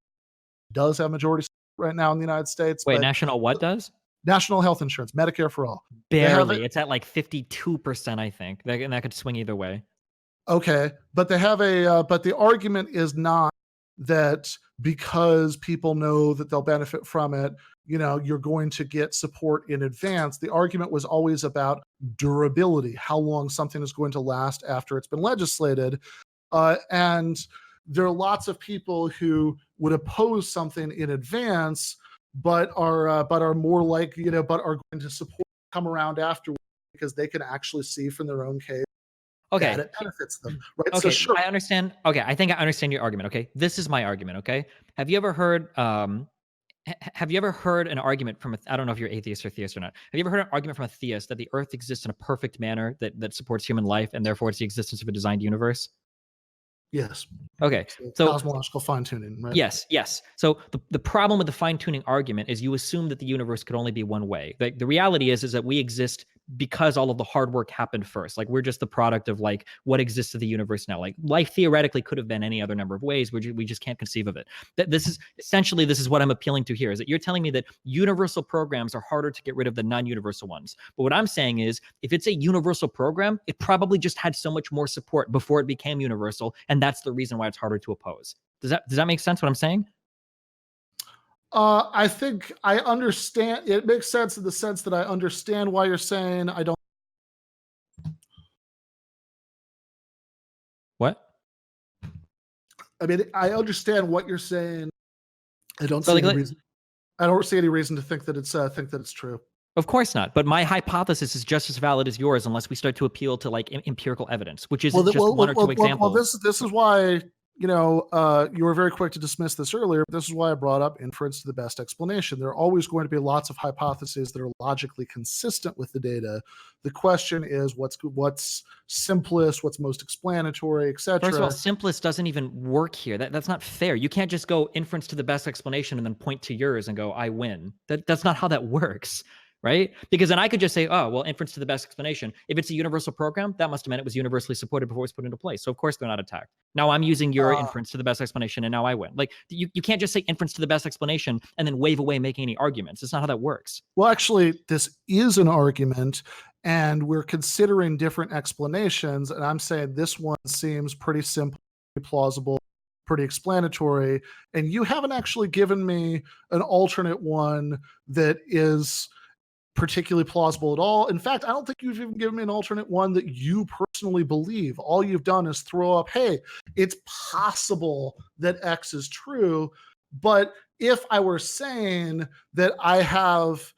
does have majority right now in the United States. Wait, national what does? National health insurance, Medicare for all. Barely. It's at like 52%, I think. And that could swing either way. Okay, but they have but the argument is not that because people know that they'll benefit from it, you're going to get support in advance. The argument was always about durability, how long something is going to last after it's been legislated. And there are lots of people who would oppose something in advance, but are more like, but are going to support come around afterwards because they can actually see from their own case. Okay. That it benefits them, right? Okay, So sure. I understand. Okay, I think I understand your argument. Okay, this is my argument. Okay, have you ever heard an argument from I don't know if you're atheist or theist or not. Have you ever heard an argument from a theist that the Earth exists in a perfect manner that supports human life and therefore it's the existence of a designed universe? Yes. Okay. So cosmological fine-tuning, right? Yes. So the problem with the fine-tuning argument is you assume that the universe could only be one way. The reality is that we exist because all of the hard work happened first. Like we're just the product of like what exists in the universe now. Like life theoretically could have been any other number of ways. We just can't conceive of it. This is what I'm appealing to here, is that you're telling me that universal programs are harder to get rid of than non-universal ones. But what I'm saying is if it's a universal program, it probably just had so much more support before it became universal. And that's the reason why it's harder to oppose. Does that make sense what I'm saying? I think I understand. It makes sense in the sense that I understand why you're saying I don't. What? I mean, I understand what you're saying. I don't But see any reason. I don't see any reason to think that it's true. Of course not. But my hypothesis is just as valid as yours, unless we start to appeal to like empirical evidence, which is just one or two examples. Well, this is why, you were very quick to dismiss this earlier. This is why I brought up inference to the best explanation. There are always going to be lots of hypotheses that are logically consistent with the data. The question is what's simplest, what's most explanatory, etc. First of all, simplest doesn't even work here. That's not fair. You can't just go inference to the best explanation and then point to yours and go, I win. That's not how that works. Right? Because then I could just say, oh, well, inference to the best explanation. If it's a universal program, that must have meant it was universally supported before it was put into place. So of course they're not attacked. Now I'm using your inference to the best explanation, and now I win. Like you can't just say inference to the best explanation and then wave away making any arguments. That's not how that works. Well, actually, this is an argument, and we're considering different explanations. And I'm saying this one seems pretty simple, pretty plausible, pretty explanatory. And you haven't actually given me an alternate one that is particularly plausible at all. In fact, I don't think you've even given me an alternate one that you personally believe. All you've done is throw up, hey, it's possible that X is true. But if I were saying that I have,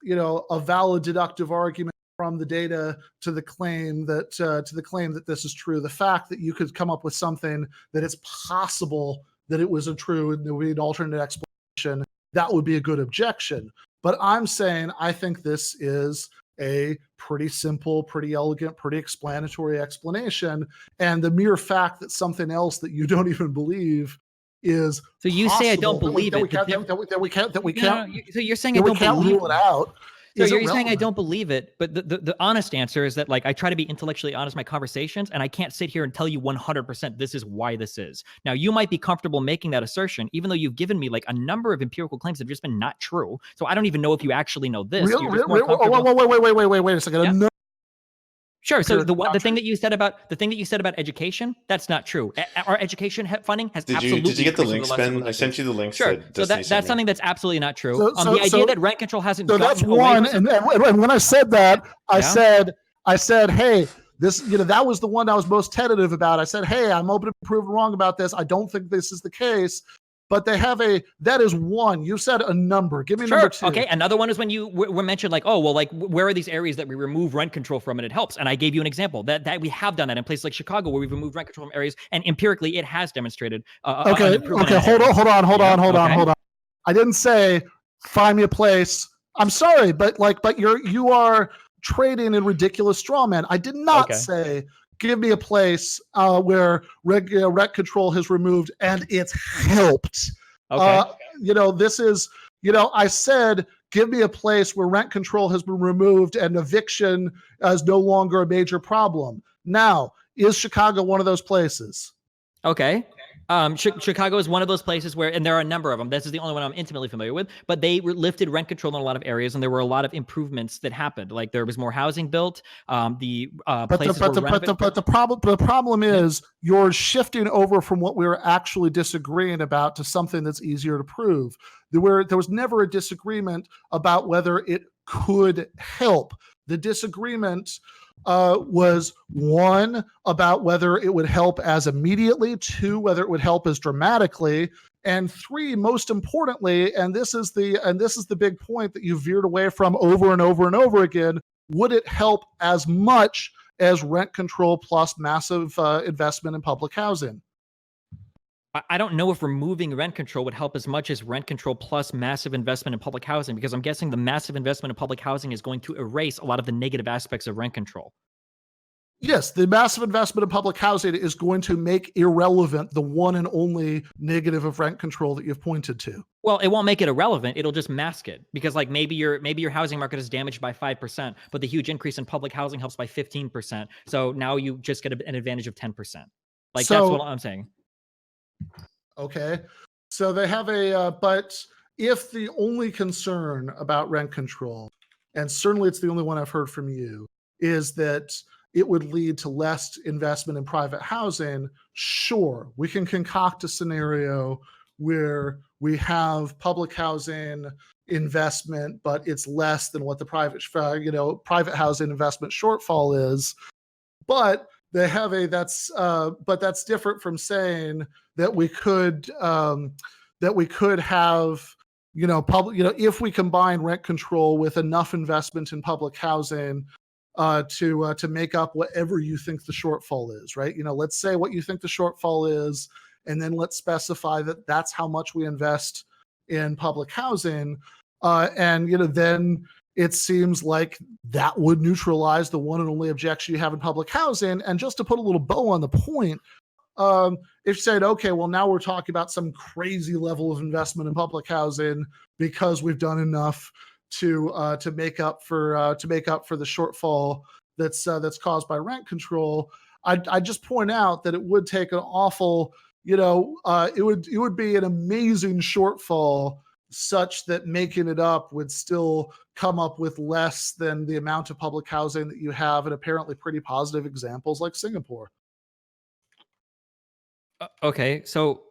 a valid deductive argument from the data to the claim that this is true, the fact that you could come up with something that it's possible that it was true and there would be an alternate explanation, that would be a good objection. But I'm saying I think this is a pretty simple, pretty elegant, pretty explanatory explanation. And the mere fact that something else that you don't even believe is so you say I don't believe it. So you're saying I don't believe rule it out. So you're saying I don't believe it, but the honest answer is that like I try to be intellectually honest in my conversations, and I can't sit here and tell you 100% this is why this is. Now you might be comfortable making that assertion, even though you've given me like a number of empirical claims that have just been not true. So I don't even know if you actually know this. Wait a second. Yeah. Sure. So the thing that you said about education, that's not true. Our education funding has absolutely. Did you get the links, Ben? I sent you the links. Sure. So that's something that's absolutely not true. The idea that rent control hasn't. So that's one. And when I said that, I said, hey, this, that was the one I was most tentative about. I said, hey, I'm open to be proven wrong about this. I don't think this is the case. But they have that is one. You said a number. Give me number two. Okay. Another one is when you were mentioned like, oh, well, like where are these areas that we remove rent control from and it helps? And I gave you an example that we have done that in places like Chicago where we've removed rent control from areas, and empirically it has demonstrated. Okay. Hold on. I didn't say find me a place. I'm sorry, but you are trading in ridiculous straw man. I did not say give me a place where rent control has removed and it's helped. This is, I said, give me a place where rent control has been removed and eviction is no longer a major problem. Now, is Chicago one of those places? Okay. Chicago is one of those places where, and there are a number of them. This is the only one I'm intimately familiar with, but they lifted rent control in a lot of areas, and there were a lot of improvements that happened. Like there was more housing built. The problem is you're shifting over from what we were actually disagreeing about to something that's easier to prove. There was never a disagreement about whether it could help. The disagreement was one about whether it would help as immediately, two, whether it would help as dramatically, and three, most importantly, and this is the big point that you veered away from over and over and over again, would it help as much as rent control plus massive investment in public housing? I don't know if removing rent control would help as much as rent control plus massive investment in public housing, because I'm guessing the massive investment in public housing is going to erase a lot of the negative aspects of rent control. Yes, the massive investment in public housing is going to make irrelevant the one and only negative of rent control that you've pointed to. Well, it won't make it irrelevant. It'll just mask it, because like maybe your housing market is damaged by 5%, but the huge increase in public housing helps by 15%. So now you just get an advantage of 10%. That's what I'm saying. Okay, so they have but if the only concern about rent control, and certainly it's the only one I've heard from you, is that it would lead to less investment in private housing, sure, we can concoct a scenario where we have public housing investment, but it's less than what the private housing investment shortfall is. But they have a but that's different from saying that we could have public if we combine rent control with enough investment in public housing to make up whatever you think the shortfall is, right? Let's say what you think the shortfall is, and then let's specify that that's how much we invest in public housing, and then it seems like that would neutralize the one and only objection you have in public housing. And just to put a little bow on the point, if you said, okay, well, now we're talking about some crazy level of investment in public housing because we've done enough to make up for the shortfall that's caused by rent control. I just point out that it would take an awful, it would be an amazing shortfall such that making it up would still come up with less than the amount of public housing that you have in apparently pretty positive examples like Singapore. Okay, so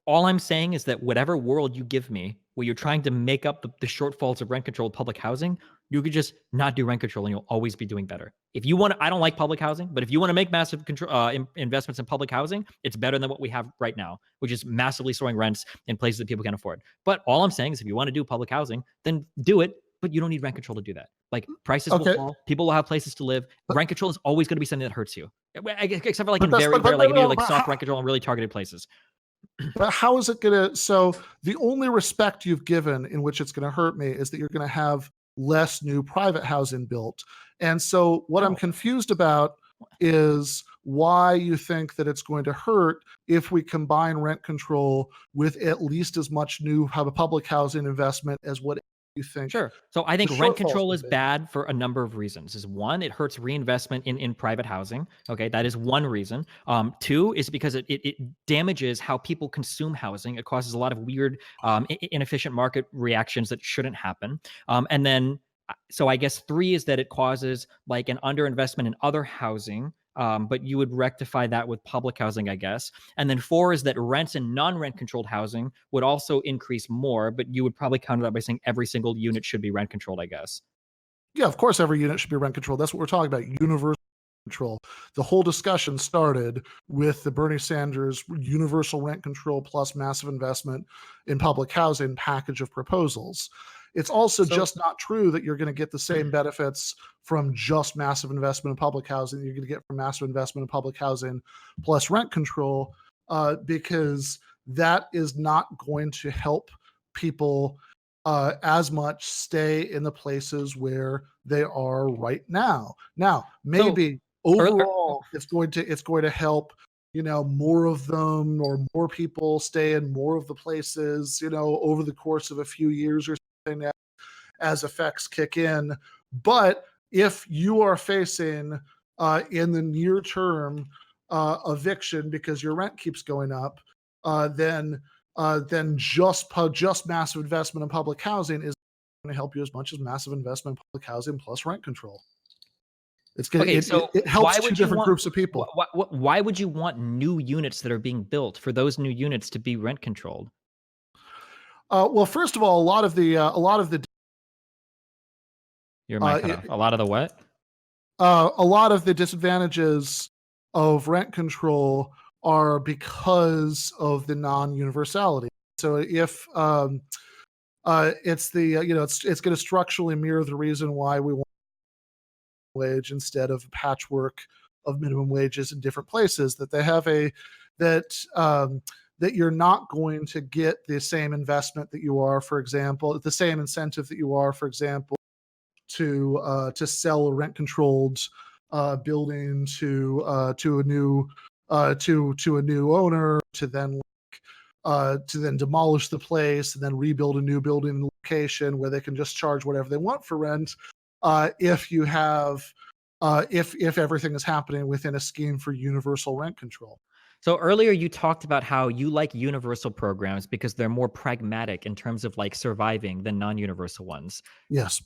all I'm saying is that whatever world you give me, where you're trying to make up the shortfalls of rent control with public housing, you could just not do rent control and you'll always be doing better. If you want to, I don't like public housing, but if you want to make massive investments in public housing, it's better than what we have right now, which is massively soaring rents in places that people can't afford. But all I'm saying is if you want to do public housing, then do it, but you don't need rent control to do that. Like prices will fall, people will have places to live. Rent control is always going to be something that hurts you, except for like in very like soft rent control in really targeted places. But how is it going to, so the only respect you've given in which it's going to hurt me is that you're going to have less new private housing built. And so what I'm confused about is why you think that it's going to hurt if we combine rent control with at least as much new public housing investment as what you think. Sure. So I think rent control is bad for a number of reasons. Is one, it hurts reinvestment in private housing. Okay, that is one reason. Two is because it damages how people consume housing. It causes a lot of weird, inefficient market reactions that shouldn't happen. And then, so I guess three is that it causes like an underinvestment in other housing. But you would rectify that with public housing, I guess. And then four is that rents in non-rent controlled housing would also increase more, but you would probably counter that by saying every single unit should be rent controlled, I guess. Yeah, of course, every unit should be rent controlled. That's what we're talking about, universal control. The whole discussion started with the Bernie Sanders universal rent control plus massive investment in public housing package of proposals. It's also just not true that you're going to get the same benefits from just massive investment in public housing you're going to get from massive investment in public housing plus rent control, because that is not going to help people as much stay in the places where they are right now. Now, maybe overall it's going to help, more of them or more people stay in more of the places, over the course of a few years or something as effects kick in. But if you are facing in the near term eviction because your rent keeps going up, then just massive investment in public housing is going to help you as much as massive investment in public housing plus rent control. It's going it helps two different groups of people. Why would you want new units that are being built for those new units to be rent controlled? Well, first of all, a lot of the your mic cut off. A lot of the what? A lot of the disadvantages of rent control are because of the non-universality. So if it's the it's going to structurally mirror the reason why we want wage instead of a patchwork of minimum wages in different places, that they have that you're not going to get the same investment that you are, for example, the same incentive that you are, for example, to sell a rent controlled building to a new owner, to then demolish the place and then rebuild a new building in the location where they can just charge whatever they want for rent. If you have if everything is happening within a scheme for universal rent control. So earlier you talked about how you like universal programs because they're more pragmatic in terms of like surviving than non-universal ones. Yes.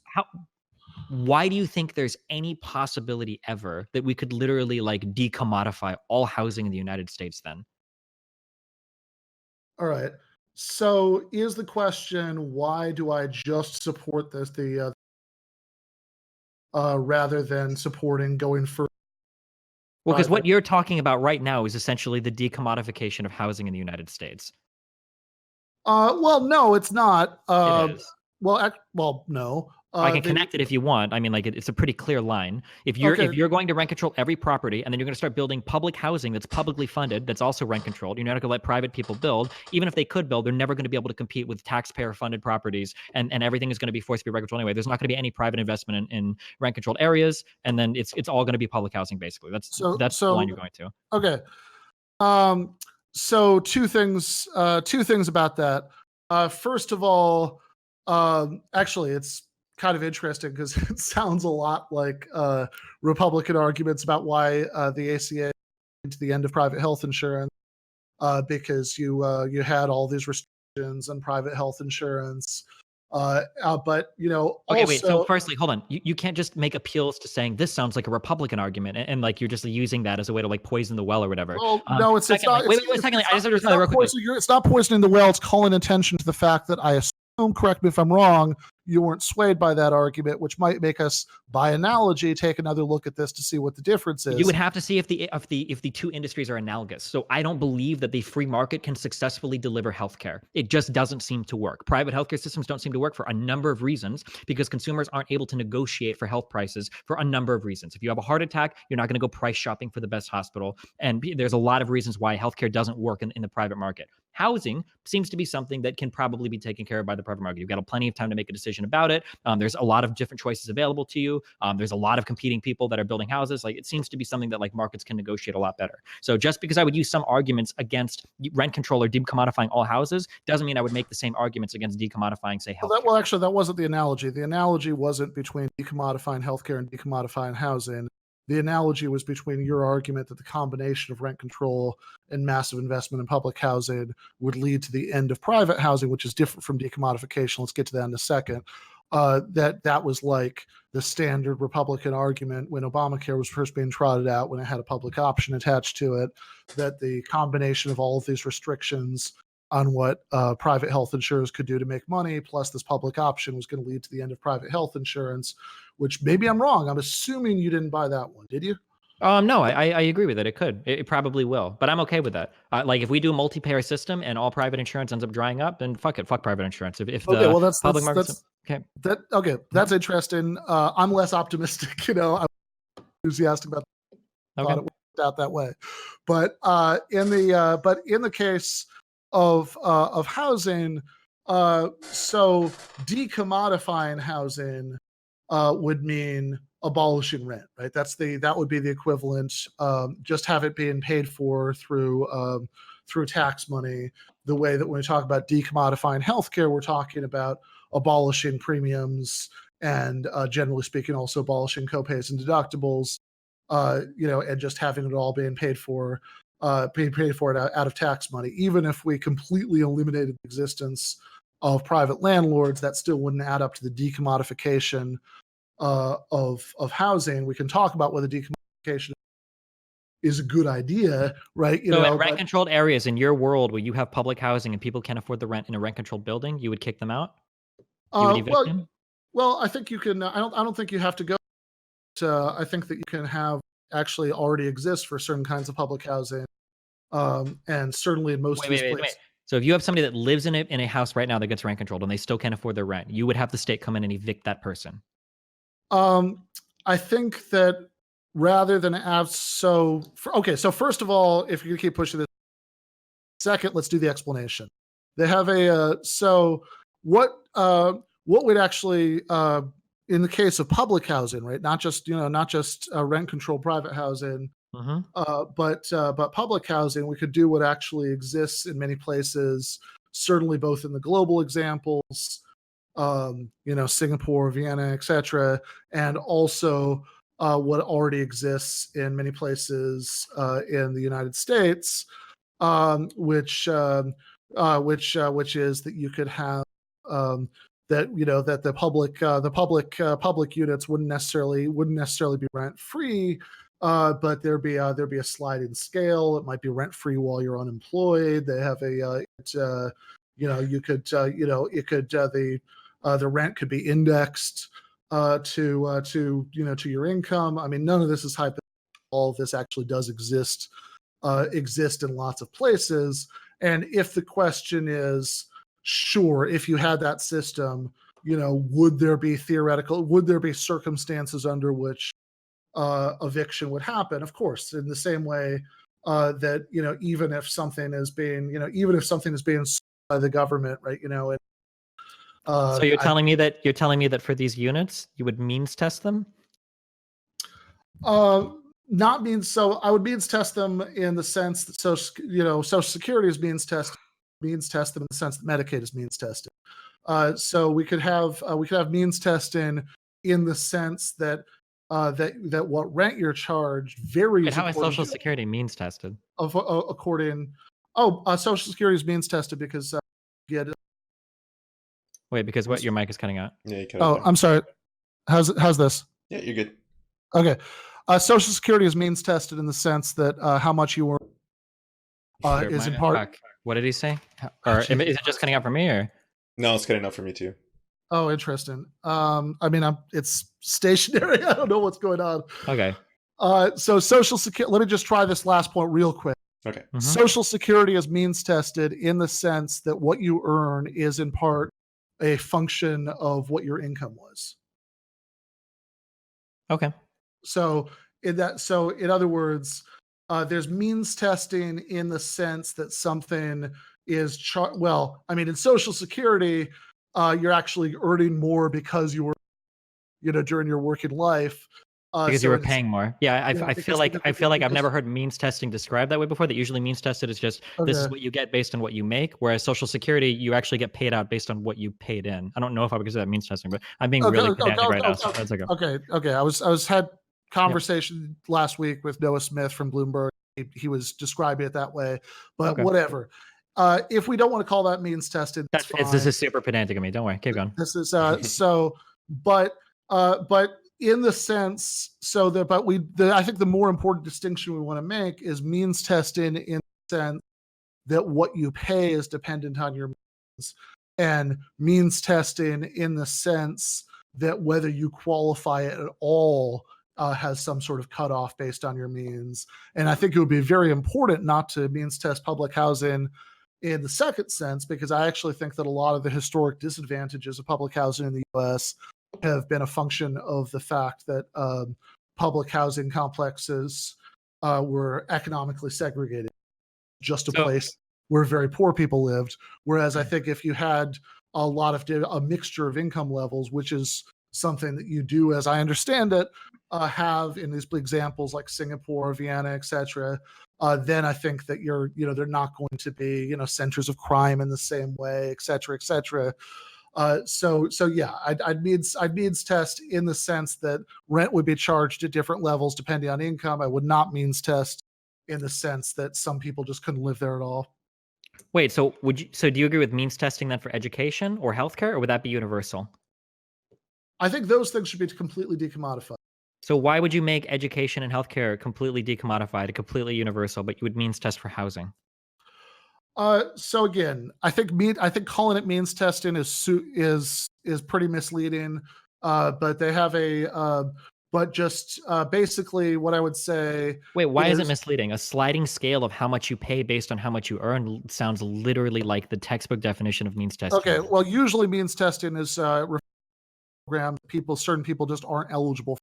Why do you think there's any possibility ever that we could literally like decommodify all housing in the United States then? All right. So is the question, why do I just support this rather than supporting going further Well, because what you're talking about right now is essentially the decommodification of housing in the United States. Well, no, it's not. It is. Well, no. I can connect it if you want. I mean, like it's a pretty clear line. If you're going to rent control every property, and then you're going to start building public housing that's publicly funded, that's also rent controlled, you're not going to let private people build. Even if they could build, they're never going to be able to compete with taxpayer-funded properties, and everything is going to be forced to be rent controlled anyway. There's not going to be any private investment in rent controlled areas, and then it's all going to be public housing basically. That's the line you're going to. Okay. So two things about that. First of all, actually, it's kind of interesting because it sounds a lot like Republican arguments about why the ACA to the end of private health insurance, because you had all these restrictions on private health insurance. But okay, wait. So firstly, hold on. You can't just make appeals to saying this sounds like a Republican argument, and like you're just using that as a way to like poison the well or whatever. Well, no, it's not. Wait, secondly, I just understand real quickly. It's not poisoning the well. It's calling attention to the fact that I assume, correct me if I'm wrong, you weren't swayed by that argument, which might make us, by analogy, take another look at this to see what the difference is. You would have to see if the two industries are analogous. So I don't believe that the free market can successfully deliver healthcare. It just doesn't seem to work. Private healthcare systems don't seem to work for a number of reasons because consumers aren't able to negotiate for health prices for a number of reasons. If you have a heart attack, you're not going to go price shopping for the best hospital. And there's a lot of reasons why healthcare doesn't work in the private market. Housing seems to be something that can probably be taken care of by the private market. You've got plenty of time to make a decision about it. There's a lot of different choices available to you. There's a lot of competing people that are building houses. Like it seems to be something that like markets can negotiate a lot better. So just because I would use some arguments against rent control or decommodifying all houses doesn't mean I would make the same arguments against decommodifying, say, healthcare. Well, actually, that wasn't the analogy. The analogy wasn't between decommodifying healthcare and decommodifying housing. The analogy was between your argument that the combination of rent control and massive investment in public housing would lead to the end of private housing, which is different from decommodification. Let's get to that in a second. That was like the standard Republican argument when Obamacare was first being trotted out, when it had a public option attached to it, that the combination of all of these restrictions on what private health insurers could do to make money, plus this public option, was going to lead to the end of private health insurance, which maybe I'm wrong. I'm assuming you didn't buy that one, did you? No, I agree with it. It could. It probably will. But I'm okay with that. Like if we do a multi-payer system and all private insurance ends up drying up, then fuck it. Fuck private insurance. If okay, well, that's public markets... Okay. That's interesting. I'm less optimistic, I'm enthusiastic about it worked out that way. But in the case of housing, so decommodifying housing would mean abolishing rent, right? That would be the equivalent. Just have it being paid for through tax money. The way that when we talk about decommodifying healthcare, we're talking about abolishing premiums and generally speaking, also abolishing copays and deductibles. And just having it all being paid for it out of tax money. Even if we completely eliminated the existence of private landlords, that still wouldn't add up to the decommodification of housing. We can talk about whether decommodification is a good idea, right? So in rent-controlled areas in your world where you have public housing and people can't afford the rent in a rent-controlled building, you would kick them out? You would evict them? Well, I think you can. I don't think you have to go. I think that you can have actually already exist for certain kinds of public housing, and certainly in most of these places. Wait. So if you have somebody that lives in a house right now that gets rent controlled and they still can't afford their rent, you would have the state come in and evict that person. I think that rather than so first of all, if you keep pushing this, second, let's do the explanation. They have what would actually in the case of public housing, right? Not just rent controlled private housing, but public housing. We could do what actually exists in many places, certainly both in the global examples, Singapore, Vienna, etc., and also what already exists in many places in the United States, which is that you could have that the public units wouldn't necessarily be rent free, but there'd be a sliding scale. It might be rent free while you're unemployed. They have the rent could be indexed to your income. I mean, none of this is hypothetical. all of this actually does exist in lots of places. And if the question is, sure, if you had that system, would there be circumstances under which eviction would happen? Of course, in the same way that even if something is being sold by the government, right? So you're telling me that for these units you would means test them? Not means so. I would means test them in the sense that Social Security is means test them in the sense that Medicaid is means tested. So we could have means testing in the sense that that what rent you're charged varies. But how is Social Security means tested? Social Security is means tested because Wait, because what? Your mic is cutting out. Yeah, you cut out there. I'm sorry. How's this? Yeah, you're good. Okay. Social Security is means tested in the sense that how much you earn is in part. What did he say? Or is it just cutting out for me, or? No, it's cutting out for me too. Oh, interesting. It's stationary. I don't know what's going on. Okay. So Social Security. Let me just try this last point real quick. Okay. Mm-hmm. Social Security is means tested in the sense that what you earn is in part a function of what your income was. Okay. So in other words, there's means testing in the sense that something is in Social Security, you're actually earning more because you were, during your working life. Because you were paying more. Yeah, I feel like I've never heard means testing described that way before. That usually means tested is just this is what you get based on what you make, whereas Social Security you actually get paid out based on what you paid in. I don't know if I would consider that means testing, but I'm being really pedantic right now. So that's okay. Okay. I was had conversation last week with Noah Smith from Bloomberg. He was describing it that way, but whatever. If we don't want to call that means tested, that's fine. This is super pedantic of me. Don't worry. Keep going. This is but in the sense, I think the more important distinction we want to make is means testing in the sense that what you pay is dependent on your means, and means testing in the sense that whether you qualify at all has some sort of cutoff based on your means. And I think it would be very important not to means test public housing in the second sense, because I actually think that a lot of the historic disadvantages of public housing in the U.S. have been a function of the fact that public housing complexes were economically segregated, just a place where very poor people lived. Whereas I think if you had a mixture of income levels, which is something that you do, as I understand it, have in these examples like Singapore, Vienna, etc., then I think that they're not going to be, centers of crime in the same way, etc., etc. I'd means test in the sense that rent would be charged at different levels depending on income. I would not means test in the sense that some people just couldn't live there at all. Wait, so do you agree with means testing then for education or healthcare, or would that be universal? I think those things should be completely decommodified. So why would you make education and healthcare completely decommodified, completely universal, but you would means test for housing? So again, I think calling it means testing is pretty misleading. But they have basically what I would say. Wait, why is it misleading? A sliding scale of how much you pay based on how much you earn sounds literally like the textbook definition of means testing. Okay, well, usually means testing is program. Certain people just aren't eligible for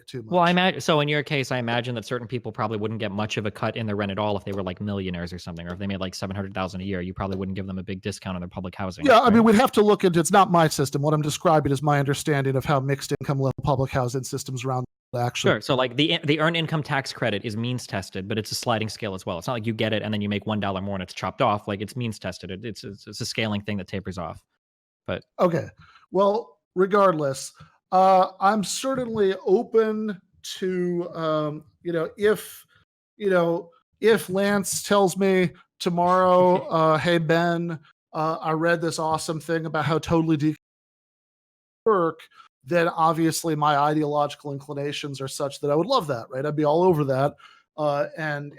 too much. Well, so in your case, I imagine that certain people probably wouldn't get much of a cut in their rent at all if they were like millionaires or something, or if they made like $700,000 a year. You probably wouldn't give them a big discount on their public housing. Yeah, right? I mean, we'd have to look into. It's not my system. What I'm describing is my understanding of how mixed income level public housing systems around actually. Sure. So like the earned income tax credit is means tested, but it's a sliding scale as well. It's not like you get it and then you make $1 more and it's chopped off. Like it's means tested. It's a scaling thing that tapers off. But okay, well, regardless, I'm certainly open to if Lance tells me tomorrow, hey Ben, I read this awesome thing about how totally work, then obviously my ideological inclinations are such that I would love that, right? I'd be all over that, and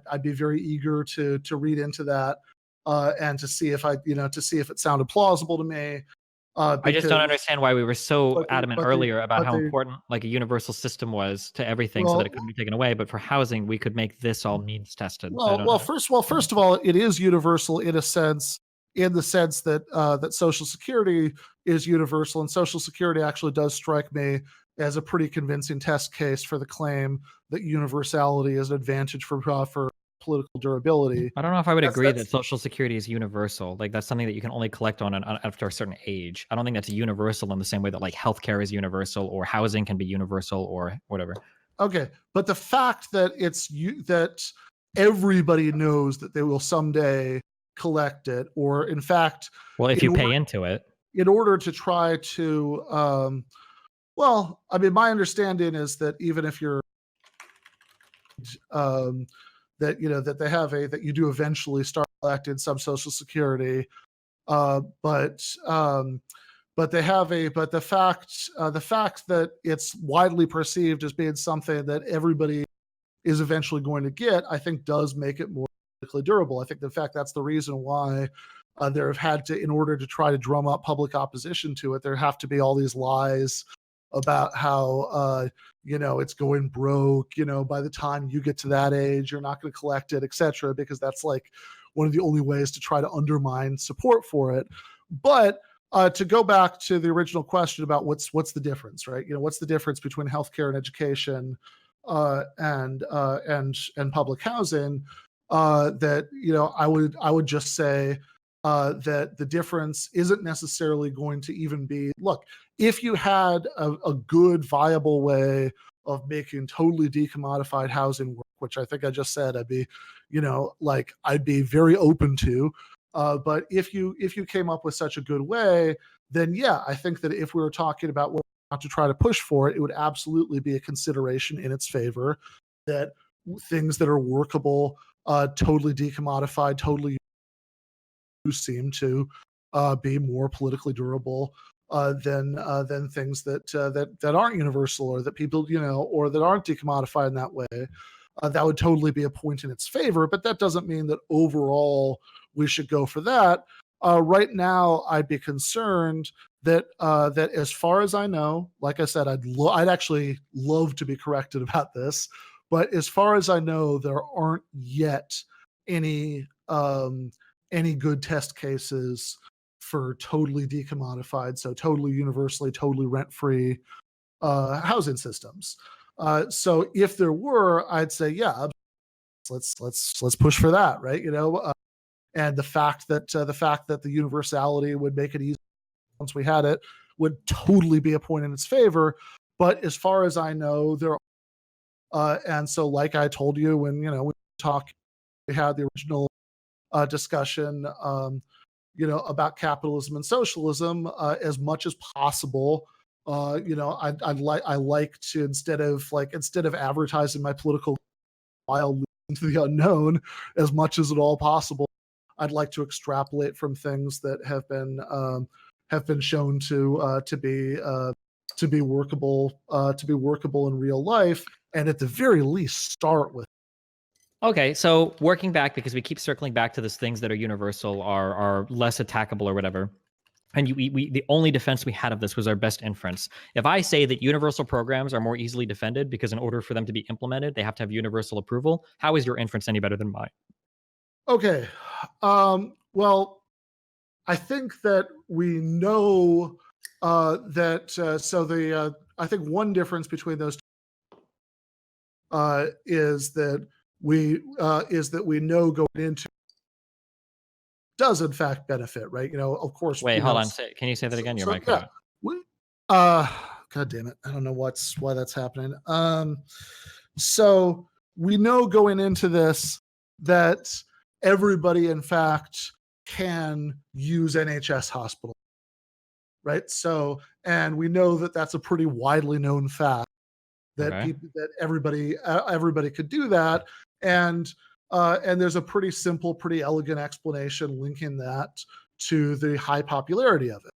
I'd be very eager to read into that and to see if it sounded plausible to me. I just don't understand why we were so adamant earlier about how important like a universal system was to everything, so that it couldn't be taken away. But for housing, we could make this all means tested. First of all, it is universal in a sense, in the sense that that Social Security is universal, and Social Security actually does strike me as a pretty convincing test case for the claim that universality is an advantage for political durability. I don't know if I would agree that Social Security is universal. Like, that's something that you can only collect on after a certain age. I don't think that's universal in the same way that like healthcare is universal or housing can be universal or whatever. Okay, but the fact that that everybody knows that they will someday collect it, or in fact, well, if you pay into it, in order to try to, well, I mean, my understanding is that even if you're that that they have that you do eventually start collecting some Social Security, but they have but the fact that it's widely perceived as being something that everybody is eventually going to get, I think does make it more politically durable. I think in fact that's the reason why there have had to, in order to try to drum up public opposition to it, there have to be all these lies about how it's going broke, by the time you get to that age you're not going to collect it, etc., because that's like one of the only ways to try to undermine support for it. But to go back to the original question about what's the difference, right? What's the difference between healthcare and education and public housing? That I would just say that the difference isn't necessarily going to even be, look, if you had a good, viable way of making totally decommodified housing work, which I think I just said I'd be, I'd be very open to. But if you came up with such a good way, then yeah, I think that if we were talking about what not to try to push for it, it would absolutely be a consideration in its favor that things that are workable, totally decommodified, totally seem to be more politically durable than things that aren't universal, or that people or that aren't decommodified in that way. That would totally be a point in its favor, but that doesn't mean that overall we should go for that. Right now, I'd be concerned that that as far as I know, like I said, I'd actually love to be corrected about this, but as far as I know, there aren't yet any good test cases for totally decommodified, so totally universally, totally rent-free housing systems. So if there were, I'd say, yeah, let's push for that, right? And the fact that the universality would make it easy once we had it would totally be a point in its favor. But as far as I know, there and so like I told you when we had the original discussion about capitalism and socialism, as much as possible, I like to, instead of advertising my political wild into the unknown as much as at all possible, I'd like to extrapolate from things that have been shown to be workable in real life, and at the very least start with. Okay, so working back, because we keep circling back to these things that are universal, are less attackable or whatever. And we the only defense we had of this was our best inference. If I say that universal programs are more easily defended because in order for them to be implemented, they have to have universal approval, how is your inference any better than mine? Okay. Well, I think that we know that I think one difference between those two is that we know going into does in fact benefit, right? Of course. Wait, hold on. Can you say that again? Your mic cut out. God damn it. I don't know why that's happening. So we know going into this that everybody in fact can use NHS hospital, right? So, and we know that that's a pretty widely known fact that that everybody could do that, and there's a pretty simple, pretty elegant explanation linking that to the high popularity of it.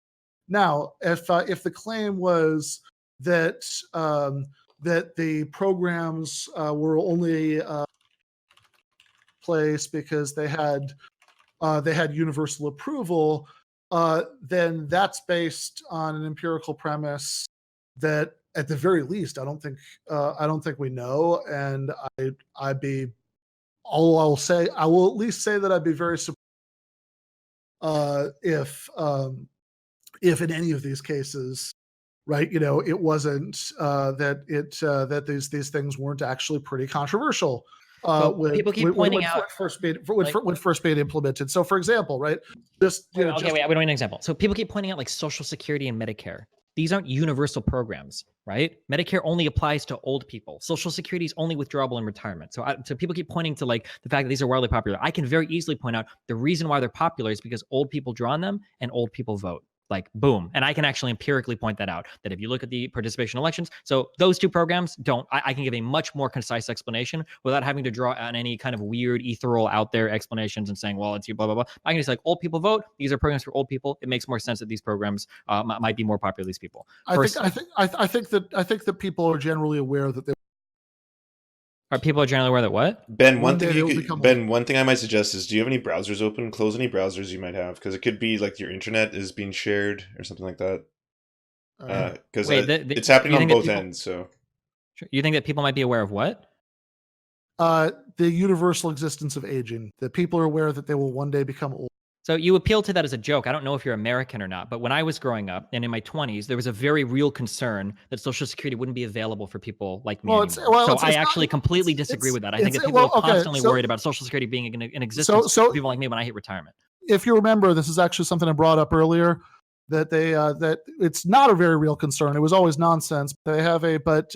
Now, if the claim was that that the programs were only place because they had universal approval, then that's based on an empirical premise that, at the very least, I don't think we know. And I will at least say that I'd be very surprised if in any of these cases, right, it wasn't that these things weren't actually pretty controversial. People keep pointing out when first being implemented. So, for example, right, just wait, we don't need an example. So people keep pointing out like Social Security and Medicare. These aren't universal programs, right? Medicare only applies to old people. Social Security is only withdrawable in retirement. So people keep pointing to like the fact that these are wildly popular. I can very easily point out the reason why they're popular is because old people draw on them and old people vote. Like, boom. And I can actually empirically point that out, that if you look at the participation elections, so those two programs I can give a much more concise explanation without having to draw on any kind of weird ethereal out there explanations and saying, well, it's you, blah, blah, blah. I can just like, old people vote. These are programs for old people. It makes more sense that these programs might be more popular to these people. I think that people are generally aware that people are generally aware that what? Ben, one thing I might suggest is, do you have any browsers open? Close any browsers you might have, because it could be like your internet is being shared or something like that. Because it's happening on both ends. So, you think that people might be aware of what? The universal existence of aging. That people are aware that they will one day become old. So you appeal to that as a joke. I don't know if you're American or not, but when I was growing up and in my 20s, there was a very real concern that Social Security wouldn't be available for people like me anymore. I actually completely disagree with that. I think that people are constantly worried about Social Security being in existence for people like me when I hit retirement. If you remember, this is actually something I brought up earlier, that that it's not a very real concern. It was always nonsense. They have but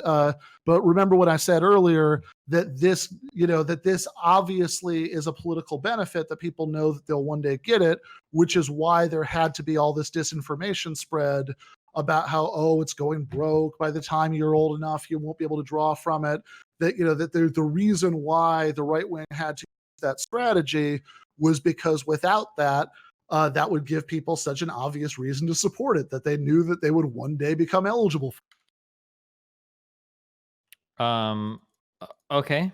remember what I said earlier, that this obviously is a political benefit, that people know that they'll one day get it, which is why there had to be all this disinformation spread about how, it's going broke. By the time you're old enough, you won't be able to draw from it. That, that the reason why the right wing had to use that strategy was because without that, that would give people such an obvious reason to support it, that they knew that they would one day become eligible for it. Okay.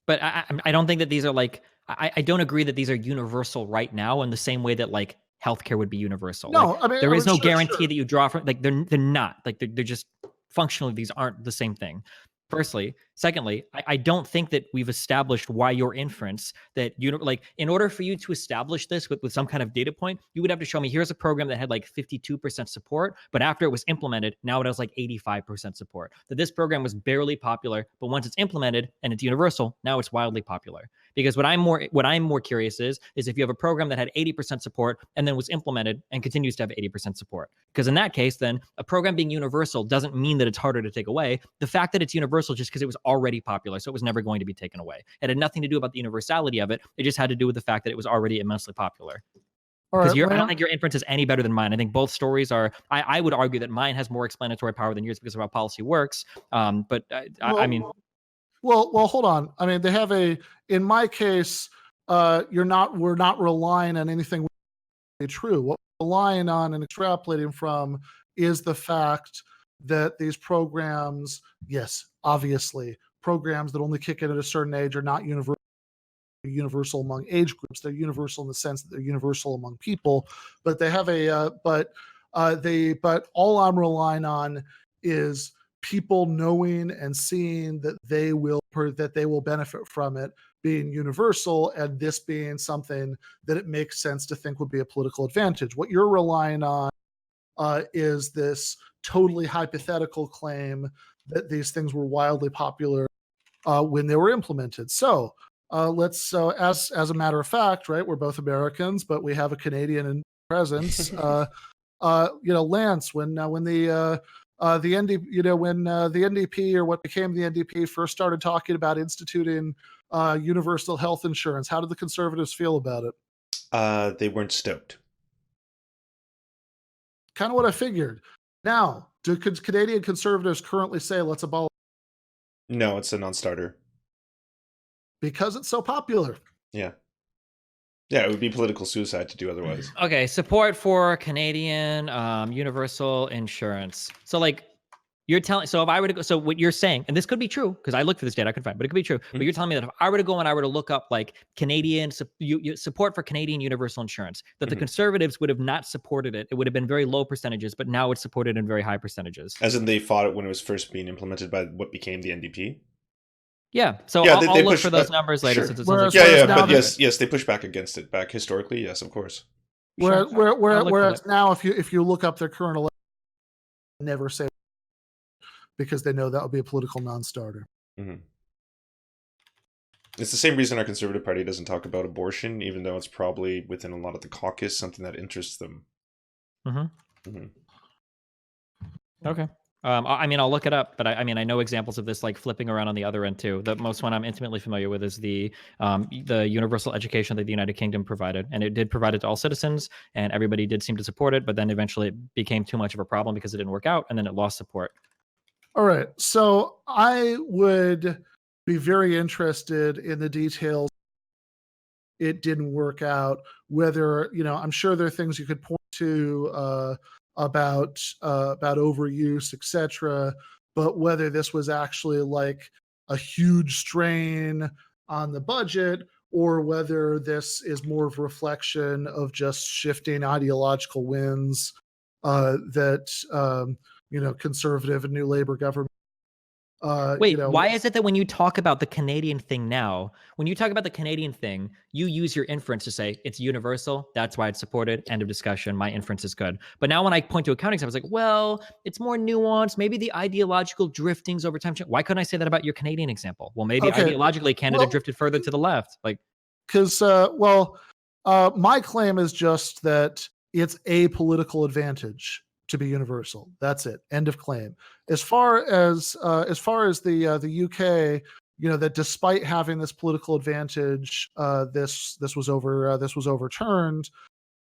But I don't think that these are like, I don't agree that these are universal right now in the same way that like healthcare would be universal. No, like, there is no guarantee that you draw from, like they're not, like they're just functionally, these aren't the same thing. Firstly. Secondly, I don't think that we've established why your inference that like in order for you to establish this with some kind of data point, you would have to show me here's a program that had like 52% support, but after it was implemented, now it has like 85% support. That this program was barely popular, but once it's implemented and it's universal, now it's wildly popular. Because what I'm more curious is if you have a program that had 80% support and then was implemented and continues to have 80% support. Because in that case, then a program being universal doesn't mean that it's harder to take away. The fact that it's universal just because it was already popular, so it was never going to be taken away. It had nothing to do about the universality of it. It just had to do with the fact that it was already immensely popular. Because I don't think your inference is any better than mine. I think both stories are. I would argue that mine has more explanatory power than yours because of how policy works. But I mean, well, hold on. I mean, they have in my case, we're not relying on anything true. What we're relying on and extrapolating from is the fact that these programs, yes, obviously, programs that only kick in at a certain age are not universal among age groups. They're universal in the sense that they're universal among people, but they have but all I'm relying on is people knowing and seeing that they will benefit from it being universal, and this being something that it makes sense to think would be a political advantage. What you're relying on is this totally hypothetical claim that these things were wildly popular when they were implemented. So as a matter of fact, right, we're both Americans, but we have a Canadian presence. Lance, when the NDP, or what became the NDP, first started talking about instituting universal health insurance, how did the Conservatives feel about it? They weren't stoked. Kind of what I figured. Now, do Canadian Conservatives currently say let's abolish? No, it's a non-starter. Because it's so popular. Yeah. Yeah, it would be political suicide to do otherwise. Okay, support for Canadian universal insurance. So, like, You're telling, so if I were to go, so what you're saying, and this could be true because I looked for this data, I couldn't find, but it could be true. But you're telling me that if I were to go and I were to look up like Canadian support for Canadian universal insurance, that the conservatives would have not supported it. It would have been very low percentages, but now it's supported in very high percentages. As in they fought it when it was first being implemented by what became the NDP? Yeah. So yeah, I'll look for those numbers later. Sure. Since it sounds like but yes, they push back against it back historically. Yes, of course. Whereas now, if you look up their current election, never say, because they know that would be a political non-starter. It's the same reason our Conservative Party doesn't talk about abortion, even though it's probably within a lot of the caucus something that interests them. Okay. I mean, I'll look it up, but I mean, I know examples of this like flipping around on the other end too. The most one I'm intimately familiar with is the universal education that the United Kingdom provided, and it did provide it to all citizens, and everybody did seem to support it. But then eventually, it became too much of a problem because it didn't work out, and then it lost support. All right, so I would be very interested in the details. It didn't work out. Whether I'm sure there are things you could point to. About overuse, etc., but whether this was actually like a huge strain on the budget or whether this is more of a reflection of just shifting ideological winds that conservative and new Labor government. Wait, why is it that when you talk about the Canadian thing now, when you talk about the Canadian thing, you use your inference to say it's universal, that's why it's supported, end of discussion, my inference is good. But now when I point to accounting, I was like, well, it's more nuanced, maybe the ideological driftings over time. Why couldn't I say that about your Canadian example? Well, maybe ideologically Canada drifted further to the left. Because, my claim is just that it's a political advantage to be universal. That's it. End of claim. As far as the UK, that despite having this political advantage, this was overturned.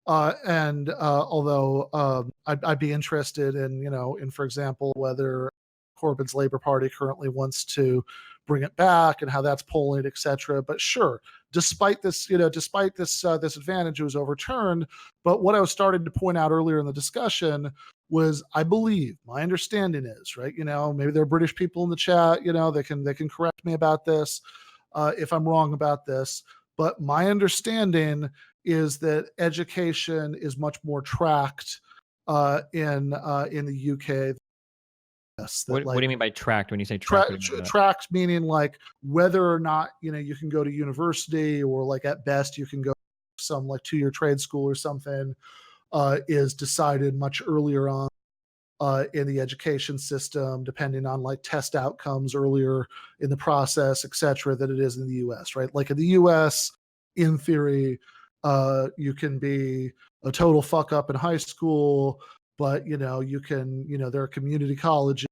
And although I'd be interested in for example whether Corbyn's Labour Party currently wants to bring it back and how that's polling, etc. But sure, despite this advantage, it was overturned. But what I was starting to point out earlier in the discussion was, I believe, my understanding is, right, maybe there are British people in the chat, they can correct me about this if I'm wrong about this. But my understanding is that education is much more tracked in the UK. What do you mean by tracked when you say tracked? Tracked meaning like whether or not you can go to university, or like at best you can go to some like 2-year trade school or something, is decided much earlier on in the education system, depending on like test outcomes earlier in the process, etc., than it is in the US, right? Like in the US, in theory, you can be a total fuck up in high school, but you can, there are community colleges,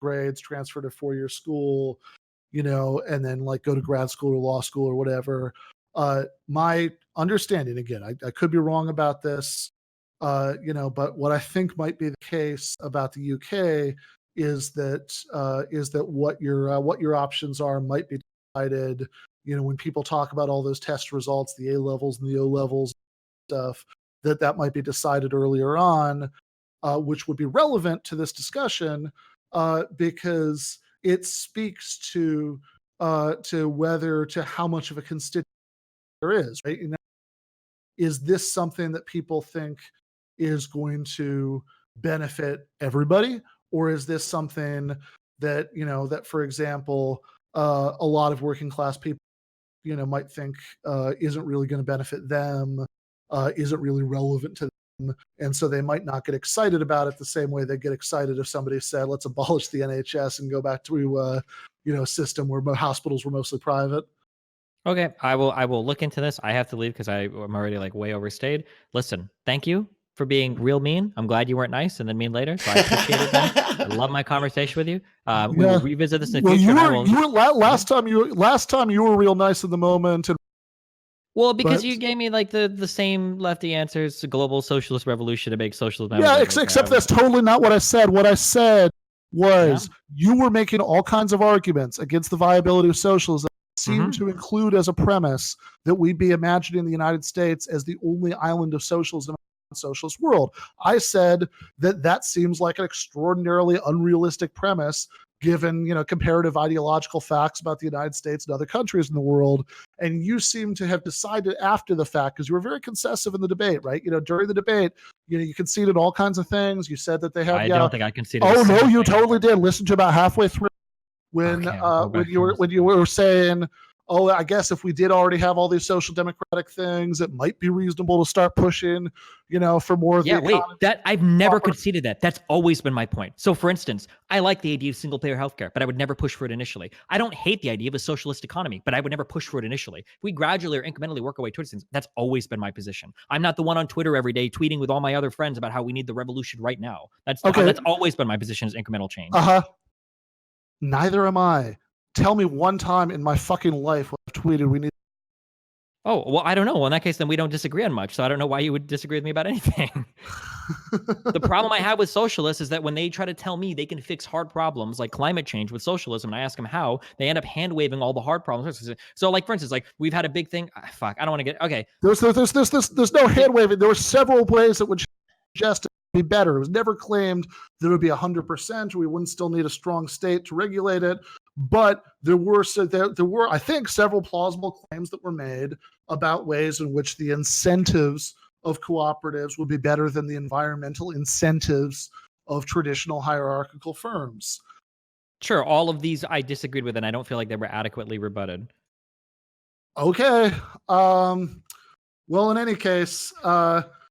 grades, transfer to 4-year school, and then like go to grad school or law school or whatever. My understanding, again, I could be wrong about this, but what I think might be the case about the UK is that what your options are might be decided. When people talk about all those test results, the A levels and the O levels stuff, that might be decided earlier on, which would be relevant to this discussion because it speaks to how much of a constituent there is, right? Is this something that people think is going to benefit everybody, or is this something that that, for example, a lot of working class people might think isn't really going to benefit them, isn't really relevant to them, and so they might not get excited about it the same way they get excited if somebody said, let's abolish the NHS and go back to a system where hospitals were mostly private. Okay, I will look into this. I have to leave because I'm already like way overstayed. Listen, thank you for being real mean. I'm glad you weren't nice and then mean later, so I appreciate it. I love my conversation with you. We will revisit this in the future. Last time you were real nice in the moment. Well, because you gave me like the same lefty answers to global socialist revolution to make socialism. Yeah, except that's totally not what I said. What I said was you were making all kinds of arguments against the viability of socialism. Seem to include as a premise that we'd be imagining the United States as the only island of socialism socialist world. I said that seems like an extraordinarily unrealistic premise given, comparative ideological facts about the United States and other countries in the world. And you seem to have decided after the fact, because you were very concessive in the debate, right? During the debate, you conceded all kinds of things. You said that they have. I don't think I conceded. Oh no, you totally did. Listen to about halfway through when you were saying, oh, I guess if we did already have all these social democratic things, it might be reasonable to start pushing, for more of the economy. That I've never conceded that. That's always been my point. So for instance, I like the idea of single payer healthcare, but I would never push for it initially. I don't hate the idea of a socialist economy, but I would never push for it initially. If we gradually or incrementally work our way towards things, that's always been my position. I'm not the one on Twitter every day tweeting with all my other friends about how we need the revolution right now. That's always been my position, is incremental change. Neither am I. Tell me one time in my fucking life when I've tweeted we need. Oh, well, I don't know. Well, in that case, then we don't disagree on much. So I don't know why you would disagree with me about anything. The problem I have with socialists is that when they try to tell me they can fix hard problems like climate change with socialism, and I ask them how, they end up hand waving all the hard problems. So like, for instance, like we've had a big thing. I don't want to get, okay. There's no hand waving. There were several ways that would suggest be better. It was never claimed that it would be 100%. We wouldn't still need a strong state to regulate it. But there were, I think, several plausible claims that were made about ways in which the incentives of cooperatives would be better than the environmental incentives of traditional hierarchical firms. Sure, all of these I disagreed with, and I don't feel like they were adequately rebutted. Okay. Well, in any case,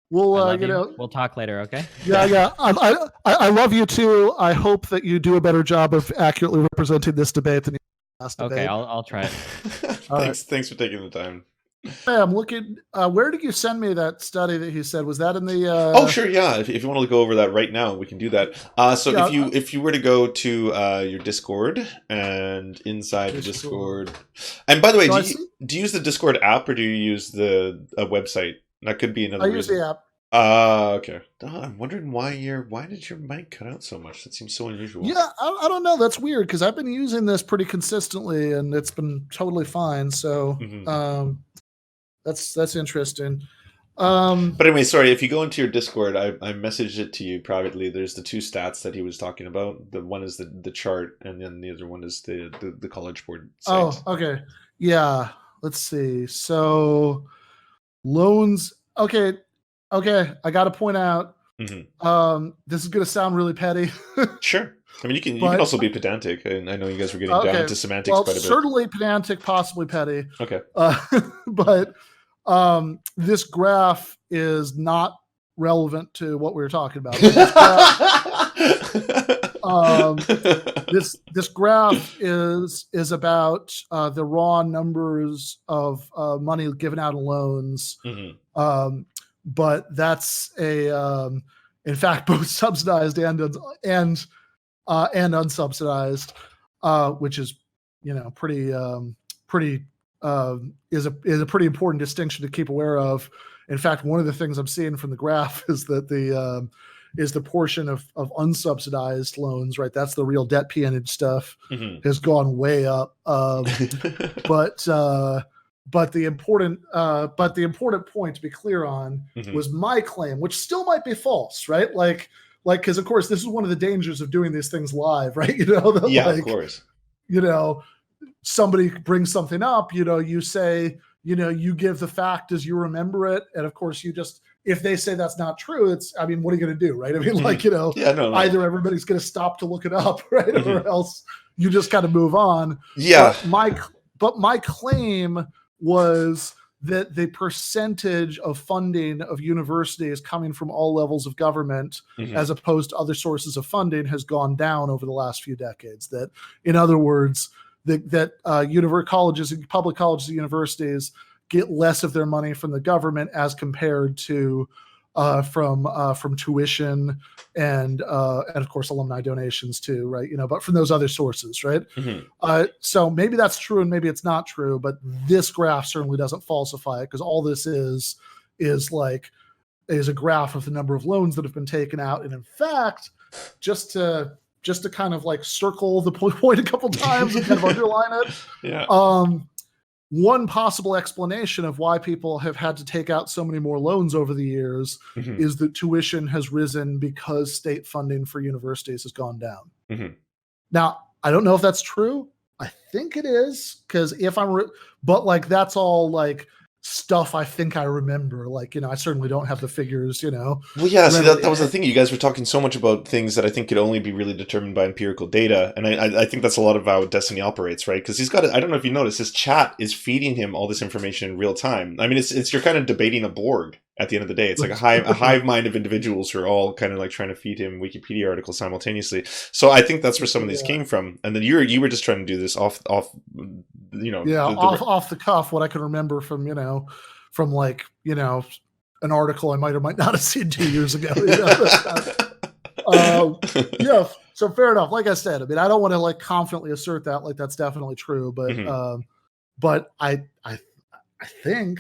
we'll talk later, okay? Yeah. I love you too. I hope that you do a better job of accurately representing this debate than you last debate. Okay, I'll try it. Thanks for taking the time. Hey, I'm looking. Where did you send me that study that he said? Was that in the? Oh, sure, yeah. If you want to go over that right now, we can do that. If you were to go to your Discord and inside the Discord, and by the way, do you use the Discord app or do you use the website? That could be another reason. I use the app. Okay. I'm wondering why did your mic cut out so much? That seems so unusual. Yeah, I don't know. That's weird because I've been using this pretty consistently and it's been totally fine. So that's interesting. But anyway, sorry, if you go into your Discord, I messaged it to you privately. There's the two stats that he was talking about. The one is the chart, and then the other one is the College Board site. Oh, okay. Yeah. Let's see. So loans. Okay. I got to point out, this is going to sound really petty. Sure. I mean, you can also be pedantic, and I know you guys were getting down into semantics quite a bit. Certainly pedantic, possibly petty. Okay. But this graph is not relevant to what we were talking about. This graph is about the raw numbers of money given out in loans. But that's in fact, both subsidized and unsubsidized, which is, is a pretty important distinction to keep aware of. In fact, one of the things I'm seeing from the graph is that the portion of unsubsidized loans, right? That's the real debt peonage stuff, has gone way up. But the important point to be clear on was my claim, which still might be false, right? Like, because of course this is one of the dangers of doing these things live, right? Of course. Somebody brings something up, you say, you give the fact as you remember it, and of course if they say that's not true, what are you going to do, right? I mean, either everybody's going to stop to look it up, right, or else you just kind of move on. Yeah. But my claim was that the percentage of funding of universities coming from all levels of government, as opposed to other sources of funding, has gone down over the last few decades. That, in other words, colleges and public colleges and universities get less of their money from the government as compared to from tuition and of course alumni donations too, right? But from those other sources, right? So maybe that's true and maybe it's not true, but this graph certainly doesn't falsify it, because all this is a graph of the number of loans that have been taken out. And in fact, just to kind of like circle the point a couple times and kind of underline it. Yeah. one possible explanation of why people have had to take out so many more loans over the years is that tuition has risen because state funding for universities has gone down. Now, I don't know if that's true. I think it is, because but like that's all like stuff I think I remember. Like, I certainly don't have the figures, Well, yeah, see, that was the thing. You guys were talking so much about things that I think could only be really determined by empirical data. And I think that's a lot of how Destiny operates, right? Because he's got, I don't know if you noticed, his chat is feeding him all this information in real time. I mean, it's you're kind of debating a Borg at the end of the day. It's like a hive mind of individuals who are all kind of like trying to feed him Wikipedia articles simultaneously. So I think that's where some of these came from. And then you were just trying to do this off off the cuff, what I can remember from from like an article I might or might not have seen 2 years ago. So fair enough. Like I said, I mean, I don't want to like confidently assert that like that's definitely true, but I think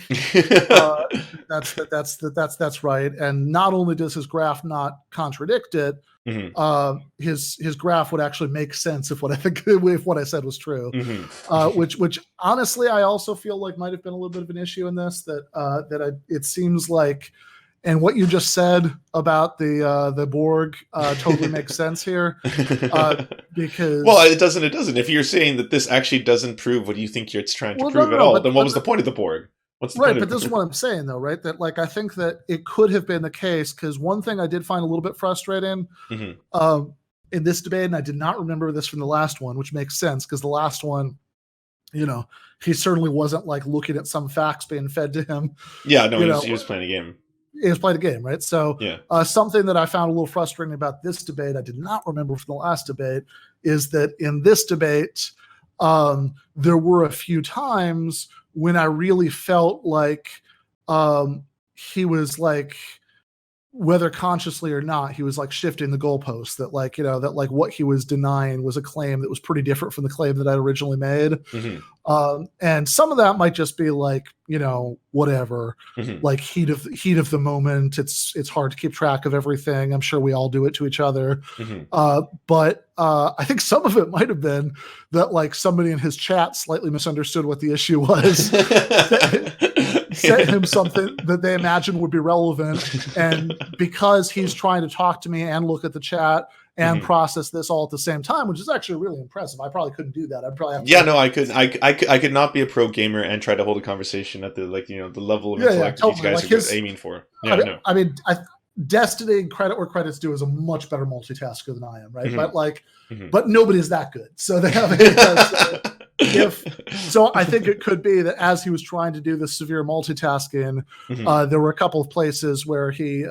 that's right. And not only does his graph not contradict it, his graph would actually make sense if what I said was true. Which honestly I also feel like might have been a little bit of an issue in this, it seems like, and what you just said about the Borg totally makes sense here, because it doesn't. If you're saying that this actually doesn't prove what you think it's trying to prove at all, then what was the point of the Borg? Right, but this is what I'm saying, though, right? That like I think that it could have been the case, because one thing I did find a little bit frustrating in this debate, and I did not remember this from the last one, which makes sense because the last one, he certainly wasn't like looking at some facts being fed to him. Yeah, no, he was playing a game. He was playing a game, right? So something that I found a little frustrating about this debate, I did not remember from the last debate, is that in this debate, there were a few times when I really felt like he was like, whether consciously or not, he was like shifting the goalposts, that like, that like what he was denying was a claim that was pretty different from the claim that I'd originally made. And some of that might just be like, whatever, like heat of the moment. It's hard to keep track of everything. I'm sure we all do it to each other. But I think some of it might have been that like somebody in his chat slightly misunderstood what the issue was. Sent him something that they imagined would be relevant, and because he's trying to talk to me and look at the chat and process this all at the same time, which is actually really impressive. I probably couldn't do that. I'd probably have to I couldn't. I could not be a pro gamer and try to hold a conversation at the the level of intellect that these guys are aiming for. I mean, Destiny, credit where credit's due, is a much better multitasker than I am, right? But like, but nobody's that good, so they have. So I think it could be that as he was trying to do this severe multitasking, there were a couple of places where he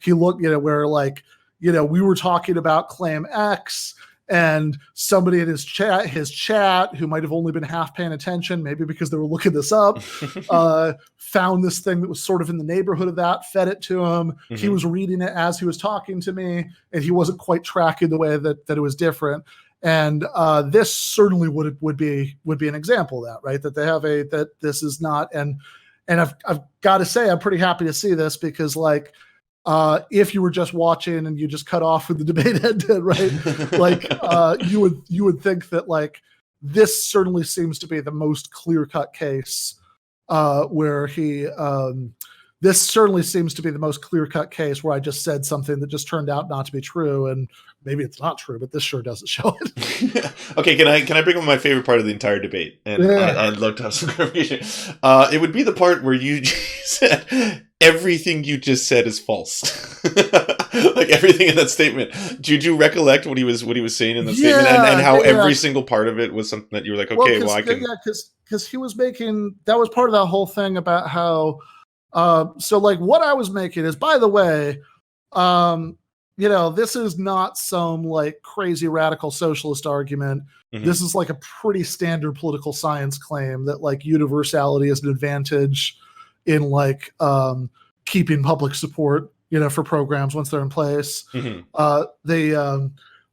looked, where like, we were talking about claim X, and somebody in his chat who might have only been half paying attention, maybe because they were looking this up, found this thing that was sort of in the neighborhood of that, fed it to him. He was reading it as he was talking to me, and he wasn't quite tracking the way that it was different. And this certainly would be an example of that, right? That they have that this is not, and I've got to say, I'm pretty happy to see this, because like, if you were just watching and you just cut off when the debate ended, right? Like, you would think that like, this certainly seems to be the most clear-cut case where this certainly seems to be the most clear-cut case where I just said something that just turned out not to be true, and maybe it's not true, but this sure doesn't show it. Okay, can I bring up my favorite part of the entire debate? And I'd love to have some clarification. It would be the part where you said everything you just said is false. Like everything in that statement. Did you recollect what he was saying in that statement, and how every single part of it was something that you were like, okay, I can. Yeah, because he was making, that was part of that whole thing about how. So like what I was making is, by the way, this is not some like crazy radical socialist argument. This is like a pretty standard political science claim that like universality is an advantage in like keeping public support, for programs once they're in place. They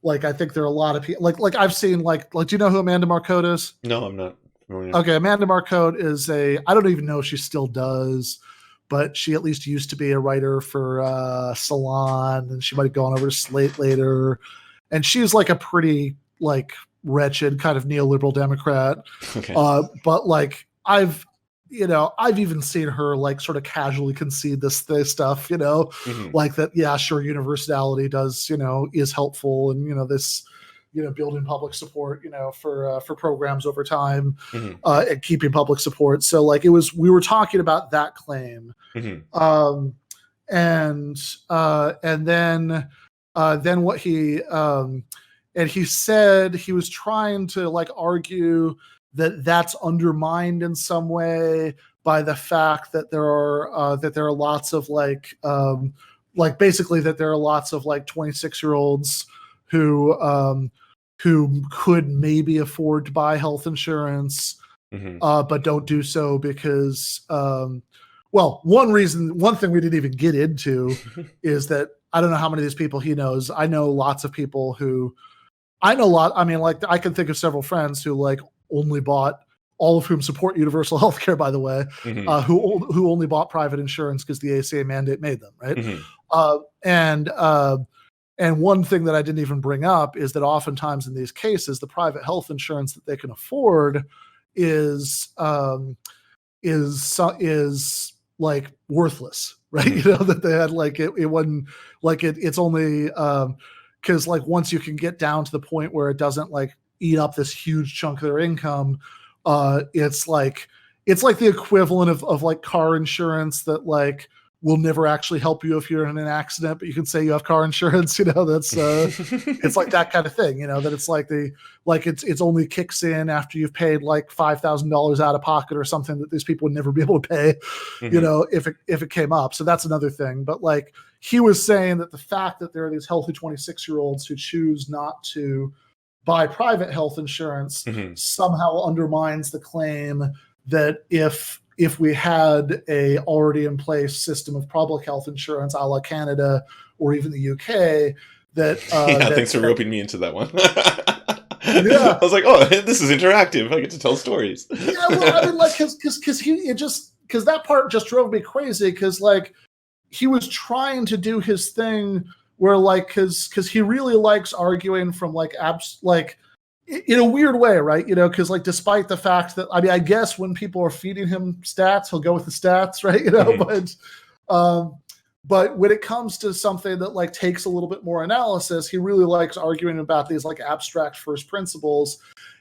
like, I think there are a lot of people like I've seen like, do you know who Amanda Marcotte is? No, I'm not. Okay, Amanda Marcotte is I don't even know if she still does, but she at least used to be a writer for Salon, and she might have gone over to Slate later. And she's like a pretty like wretched kind of neoliberal Democrat. Okay. But like I've even seen her like sort of casually concede this stuff, like that. Yeah, sure, universality does, is helpful, and this, building public support, for programs over time, and keeping public support. So like we were talking about that claim, and then what he and he said he was trying to like argue that that's undermined in some way by the fact that there are lots of like basically that there are lots of like 26-year-olds who could maybe afford to buy health insurance, but don't do so because one thing we didn't even get into is that I don't know how many of these people he knows. I know lots of people who I mean, like I can think of several friends who like only bought, all of whom support universal health care, by the way, who only bought private insurance because the ACA mandate made them, right? And one thing that I didn't even bring up is that oftentimes in these cases, the private health insurance that they can afford is like worthless, right? That they had like it wasn't like it's only because like once you can get down to the point where it doesn't like eat up this huge chunk of their income, it's like the equivalent of like car insurance that like will never actually help you if you're in an accident, but you can say you have car insurance, that's it's like that kind of thing, that it's like it's only kicks in after you've paid like $5,000 out of pocket or something that these people would never be able to pay, if it came up. So that's another thing. But like he was saying that the fact that there are these healthy 26-year-olds who choose not to buy private health insurance somehow undermines the claim that if we had a already in place system of public health insurance, a la Canada or even the UK, thanks for roping me into that one. I was like, oh, this is interactive. I get to tell stories. Yeah, well, I mean, like, because that part just drove me crazy. Because like he was trying to do his thing where like because he really likes arguing from like in a weird way, right? Because like despite the fact that I mean, I guess when people are feeding him stats, he'll go with the stats, right? But when it comes to something that like takes a little bit more analysis, he really likes arguing about these like abstract first principles.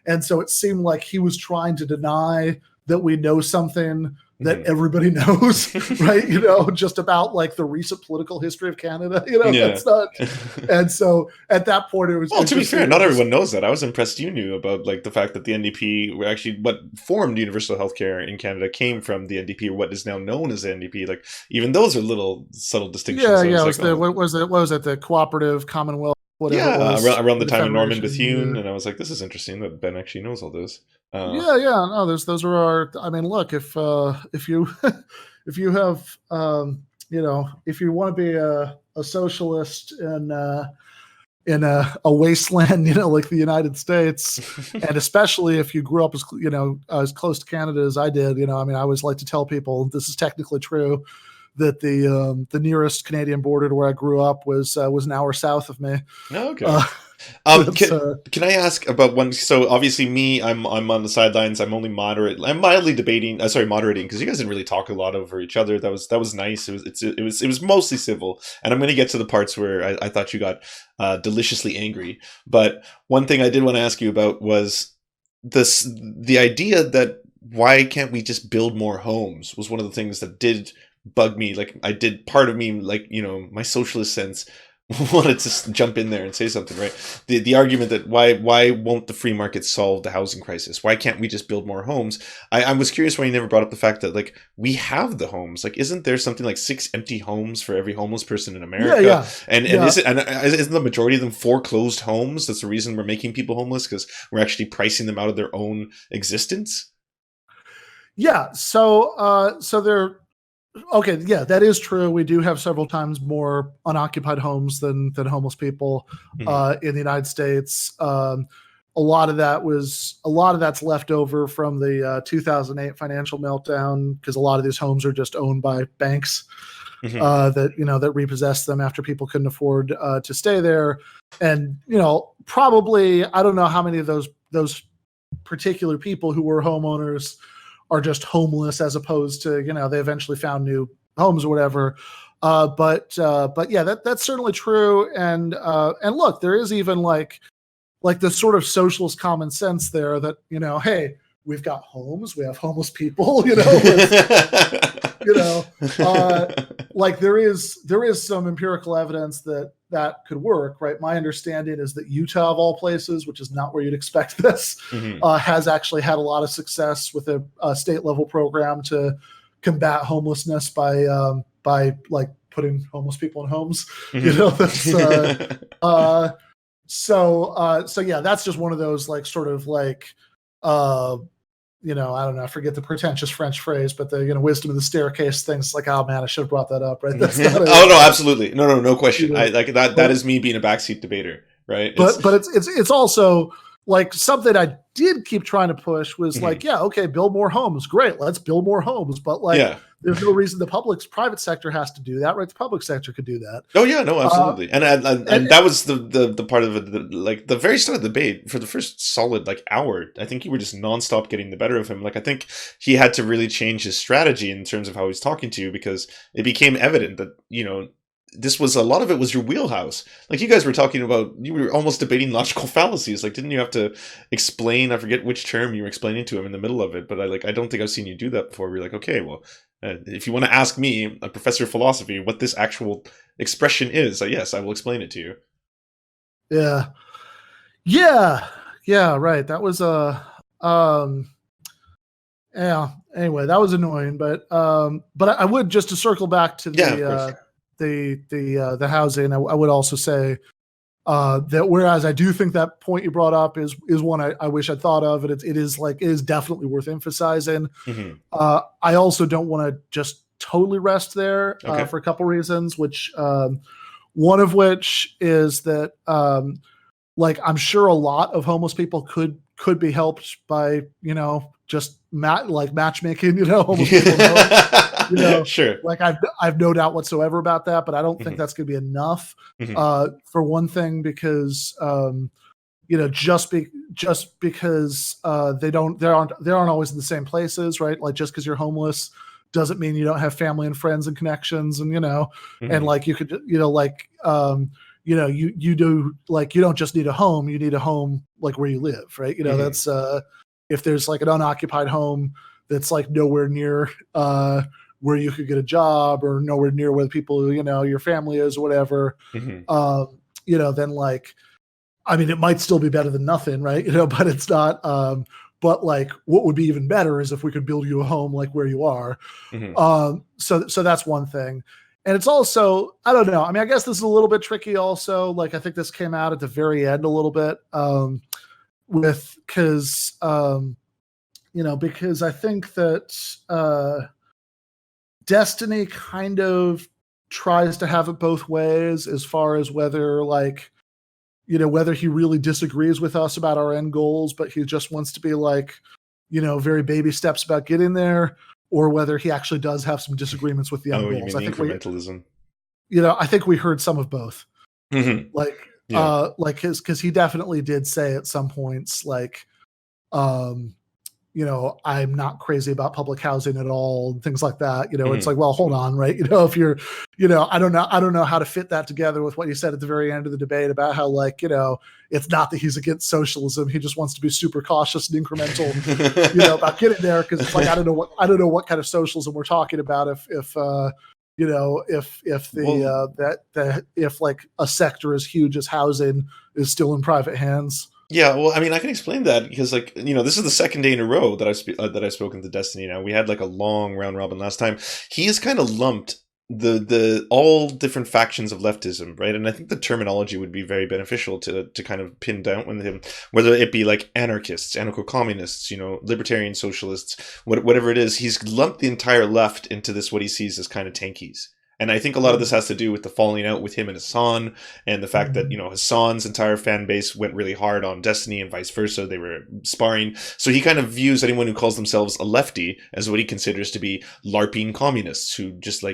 And so it seemed like he was trying to deny that we know something that everybody knows, right? Just about like the recent political history of Canada, that's not. And so at that point, it was. Well, to be fair, not everyone knows that. I was impressed you knew about like the fact that the NDP were actually what formed universal healthcare in Canada came from the NDP, or what is now known as the NDP. Like even those are little subtle distinctions. Yeah, yeah. What was it? The Cooperative Commonwealth. Around the time of Norman Bethune, and I was like, this is interesting that Ben actually knows all this. No, those are our. I mean, look, if you if you have if you want to be a socialist in a wasteland, like the United States, and especially if you grew up as close to Canada as I did, I mean, I always like to tell people this is technically true, that the nearest Canadian border to where I grew up was an hour south of me. Okay. Can I ask about one? So obviously, I'm on the sidelines. I'm mildly debating. Moderating, because you guys didn't really talk a lot over each other. That was nice. It was mostly civil, and I'm going to get to the parts where I thought you got deliciously angry. But one thing I did want to ask you about was the idea that why can't we just build more homes was one of the things that did bug me. Like part of me, like my socialist sense wanted to jump in there and say something, right? The argument that why won't the free market solve the housing crisis? Why can't we just build more homes? I was curious why you never brought up the fact that like we have the homes. Like, isn't there something like 6 empty homes for every homeless person in America? Yeah. And isn't the majority of them foreclosed homes? That's the reason we're making people homeless, because we're actually pricing them out of their own existence. Yeah. So they're. Okay, yeah, that is true. We do have several times more unoccupied homes than homeless people in the United States. A lot of that's left over from the 2008 financial meltdown, because a lot of these homes are just owned by banks that repossessed them after people couldn't afford to stay there. And probably I don't know how many of those particular people who were homeowners are just homeless as opposed to, they eventually found new homes or whatever. But yeah, that's certainly true. And look, there is even like the sort of socialist common sense there that, hey, we've got homes, we have homeless people, like there is some empirical evidence that could work, right? My understanding is that Utah, of all places, which is not where you'd expect this, has actually had a lot of success with a state level program to combat homelessness by like putting homeless people in homes. So yeah, that's just one of those like sort of like I don't know, I forget the pretentious French phrase, but the wisdom of the staircase things. Like, oh man, I should have brought that up, right? That's not oh no, absolutely, no question. I like that. That is me being a backseat debater, right? But it's also like something I did keep trying to push was like, yeah, okay, build more homes, great, let's build more homes, but like, there's no reason the private sector has to do that, right? The public sector could do that. Oh yeah, no, absolutely. And that was the part of it, like the very start of the debate for the first solid like hour. I think you were just nonstop getting the better of him. Like I think he had to really change his strategy in terms of how he's talking to you, because it became evident that this was a lot of it was your wheelhouse. Like you guys were talking about, you were almost debating logical fallacies. Like, didn't you have to explain? I forget which term you were explaining to him in the middle of it, but I don't think I've seen you do that before. We're like, okay, well, if you want to ask me, a professor of philosophy, what this actual expression is, yes, I will explain it to you. Yeah, right. That was yeah. Anyway, that was annoying, but I would, just to circle back to the housing, I would also say that whereas I do think that point you brought up is one I wish I'd thought of, and it is definitely worth emphasizing. I also don't want to just totally rest there for a couple reasons, which one of which is that like I'm sure a lot of homeless people could be helped by just matchmaking, homeless people. Sure. Like I've no doubt whatsoever about that, but I don't think that's going to be enough. For one thing, because just because they aren't always in the same places, right? Like just because you're homeless doesn't mean you don't have family and friends and connections, and and like you could you do, like you don't just need a home, you need a home like where you live, right? That's if there's like an unoccupied home that's like nowhere near where you could get a job, or nowhere near where the people your family is or whatever, then like, I mean, it might still be better than nothing, right? But it's not. But like, what would be even better is if we could build you a home like where you are. So that's one thing. And it's also, I don't know. I mean, I guess this is a little bit tricky also. Like, I think this came out at the very end a little bit because I think that Destiny kind of tries to have it both ways as far as whether like, whether he really disagrees with us about our end goals, but he just wants to be like, very baby steps about getting there, or whether he actually does have some disagreements with the end goals. I think incrementalism. I think we heard some of both. Like because he definitely did say at some points like, I'm not crazy about public housing at all, and things like that. It's like, well, hold on, right? If you're, I don't know how to fit that together with what you said at the very end of the debate about how, like, it's not that he's against socialism. He just wants to be super cautious and incremental, about getting there. Cause it's like, I don't know what kind of socialism we're talking about if like a sector as huge as housing is still in private hands. Yeah, well, I mean, I can explain that because, like, this is the second day in a row that I've spoken to Destiny. Now, we had like a long round robin last time. He has kind of lumped the all different factions of leftism, right? And I think the terminology would be very beneficial to kind of pin down with him, whether it be like anarchists, anarcho-communists, libertarian socialists, whatever it is. He's lumped the entire left into this what he sees as kind of tankies. And I think a lot of this has to do with the falling out with him and Hassan, and the fact that, Hassan's entire fan base went really hard on Destiny and vice versa. They were sparring. So he kind of views anyone who calls themselves a lefty as what he considers to be LARPing communists who just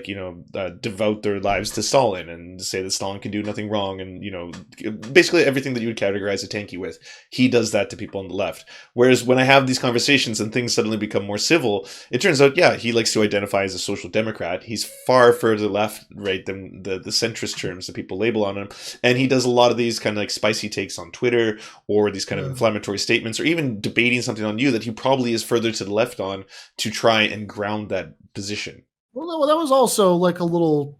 devote their lives to Stalin and say that Stalin can do nothing wrong. And, basically everything that you would categorize a tanky with, he does that to people on the left. Whereas when I have these conversations and things suddenly become more civil, it turns out, he likes to identify as a social democrat. He's far further left, right, than the centrist terms that people label on him, and he does a lot of these kind of like spicy takes on Twitter, or these kind of inflammatory statements, or even debating something on you that he probably is further to the left on, to try and ground that position. Well, that was also like a little,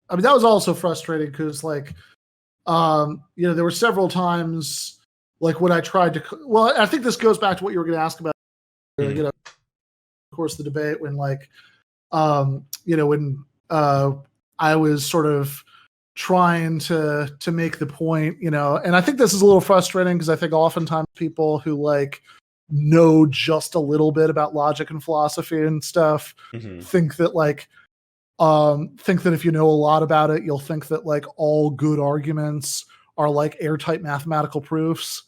that was also frustrating because there were several times like when I tried to, I think this goes back to what you were going to ask about, of course, the debate when I was sort of trying to make the point, and I think this is a little frustrating because I think oftentimes people who know just a little bit about logic and philosophy and stuff think that if you know a lot about it, you'll think that all good arguments are airtight mathematical proofs.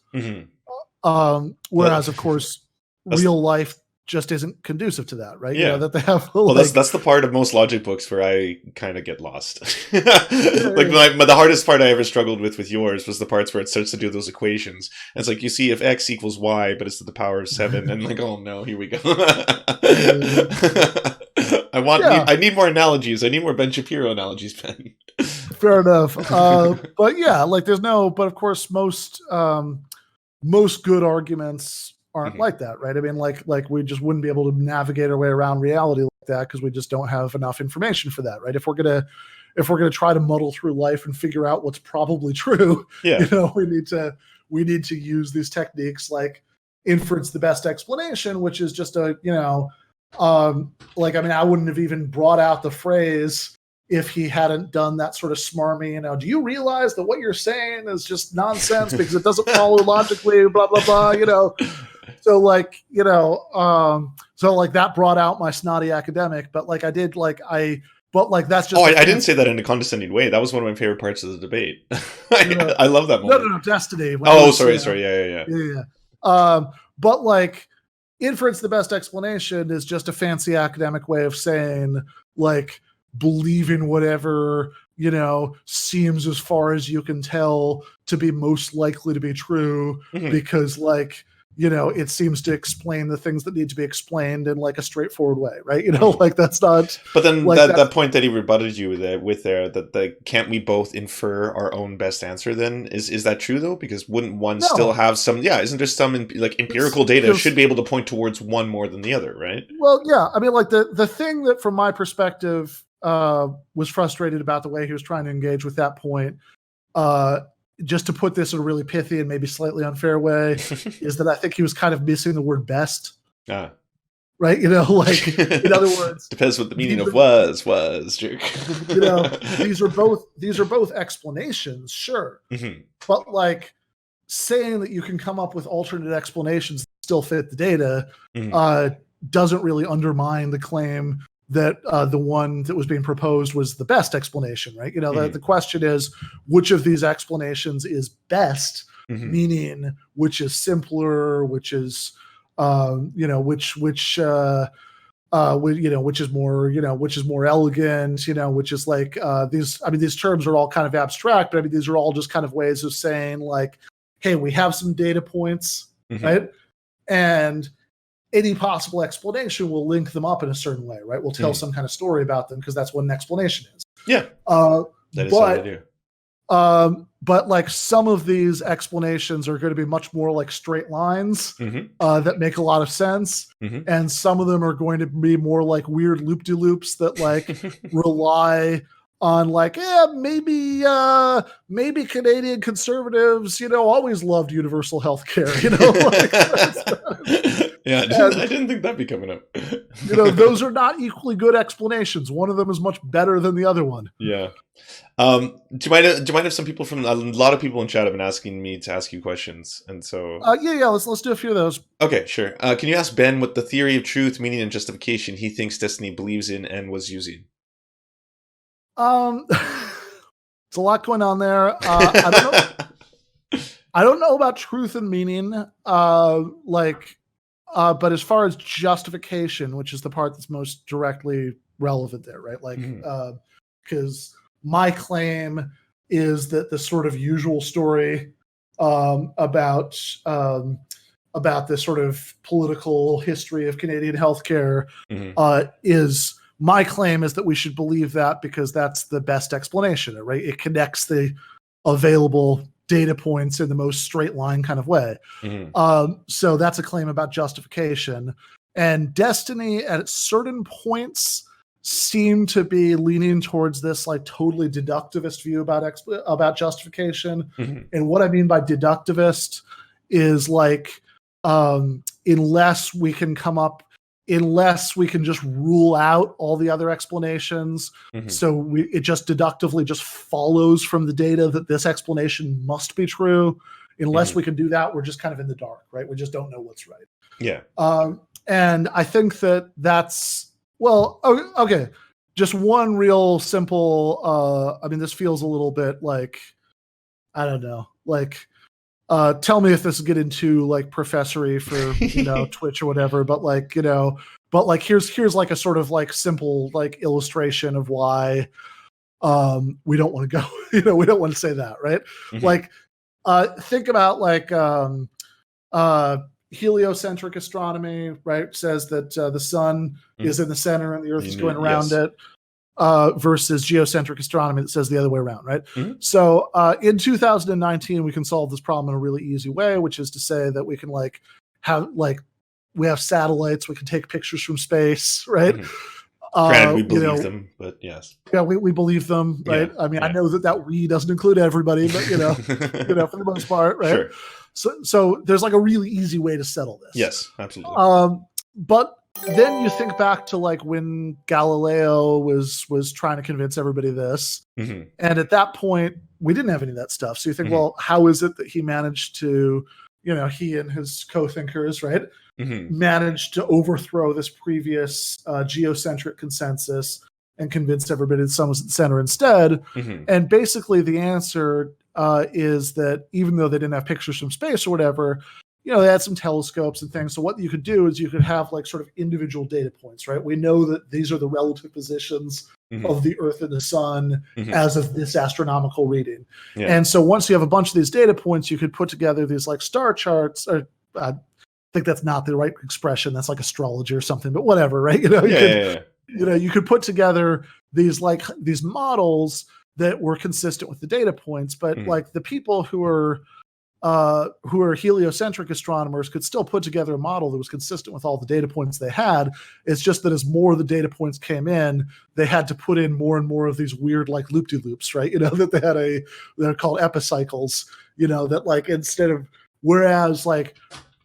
Whereas of course real life just isn't conducive to that, right? Yeah. That they have. That's the part of most logic books where I kind of get lost. The hardest part I ever struggled with yours was the parts where it starts to do those equations. And it's you see if x equals y, but it's to the power of 7, and oh no, here we go. I need more analogies. I need more Ben Shapiro analogies, Ben. Fair enough. But but of course most good arguments aren't like that, right? We just wouldn't be able to navigate our way around reality like that because we just don't have enough information for that, right? If we're gonna try to muddle through life and figure out what's probably true, we need to use these techniques like inference the best explanation, which is just I wouldn't have even brought out the phrase if he hadn't done that sort of smarmy, do you realize that what you're saying is just nonsense because it doesn't follow logically, blah, blah, blah, So that brought out my snotty academic, but I did that's just. I didn't say that in a condescending way. That was one of my favorite parts of the debate. I love that moment. No, Destiny. Sorry. Yeah. But inference the best explanation is just a fancy academic way of saying believe in whatever seems as far as you can tell to be most likely to be true because it seems to explain the things that need to be explained in a straightforward way, right? That's not. But then that point that he rebutted you with there, that can't we both infer our own best answer? Then is that true though? Because wouldn't one still have some? Yeah, isn't there some empirical data should be able to point towards one more than the other, right? Well, yeah. The thing that from my perspective was frustrated about the way he was trying to engage with that point. Just to put this in a really pithy and maybe slightly unfair way, is that I think he was kind of missing the word best. Right? In other words, depends what the meaning of was, jerk. These are both explanations, sure. But saying that you can come up with alternate explanations that still fit the data doesn't really undermine the claim that the one that was being proposed was the best explanation, right? The question is, which of these explanations is best, meaning which is simpler, which is, which is more, which is more elegant, which is these terms are all kind of abstract, but these are all just kind of ways of saying hey, we have some data points, right? And any possible explanation will link them up in a certain way, right? We'll tell some kind of story about them because that's what an explanation is. Yeah. That is what I do. But some of these explanations are going to be much more straight lines that make a lot of sense. And some of them are going to be more weird loop-de-loops that rely on maybe Canadian conservatives, always loved universal health care, Yeah, I didn't think that'd be coming up. Those are not equally good explanations. One of them is much better than the other one. Yeah. Do you mind if some people a lot of people in chat have been asking me to ask you questions, and so let's do a few of those. Okay, sure. Can you ask Ben what the theory of truth, meaning, and justification he thinks Destiny believes in and was using? It's a lot going on there. I don't know. I don't know about truth and meaning. But as far as justification, which is the part that's most directly relevant there, right? Like, because my claim is that the sort of usual story about the sort of political history of Canadian healthcare is, my claim is that we should believe that because that's the best explanation, right? It connects the available data points in the most straight line kind of way. So that's a claim about justification. And Destiny at certain points seem to be leaning towards this like totally deductivist view about justification. And what I mean by deductivist is like, unless we can just rule out all the other explanations. So it just deductively just follows from the data that this explanation must be true. Unless we can do that, we're just kind of in the dark, right? We just don't know what's right. Yeah. And I think that's, well, okay. Just one real simple, I mean, this feels a little bit like, I don't know, like, tell me if this is getting too like professory for, Twitch or whatever, but like, here's like a sort of like simple like illustration of why we don't want to go, we don't want to say that, right? Like, think about like heliocentric astronomy, right? Says that the sun is in the center and the earth is going around it. Versus geocentric astronomy that says the other way around, right? So in 2019, we can solve this problem in a really easy way, which is to say that we can we have satellites, we can take pictures from space, right? Granted, we believe them, but yes. Yeah, we believe them, right? Yeah, I mean, I know that we doesn't include everybody, but for the most part, right? Sure. So there's like a really easy way to settle this. Yes, absolutely. But then you think back to like when Galileo was trying to convince everybody this, and at that point we didn't have any of that stuff. So you think, well, how is it that he managed to, he and his co-thinkers, right, managed to overthrow this previous geocentric consensus and convince everybody the sun was at the center instead? And basically the answer is that even though they didn't have pictures from space or whatever, they had some telescopes and things. So what you could do is you could have like sort of individual data points, right? We know that these are the relative positions of the Earth and the sun as of this astronomical reading. Yeah. And so once you have a bunch of these data points, you could put together these like star charts, or I think that's not the right expression. That's like astrology or something, but whatever, right? You could put together these models that were consistent with the data points, but like the people who are heliocentric astronomers could still put together a model that was consistent with all the data points they had. It's just that as more of the data points came in, they had to put in more and more of these weird like loop-de-loops, right? That they're called epicycles, that like instead of, whereas like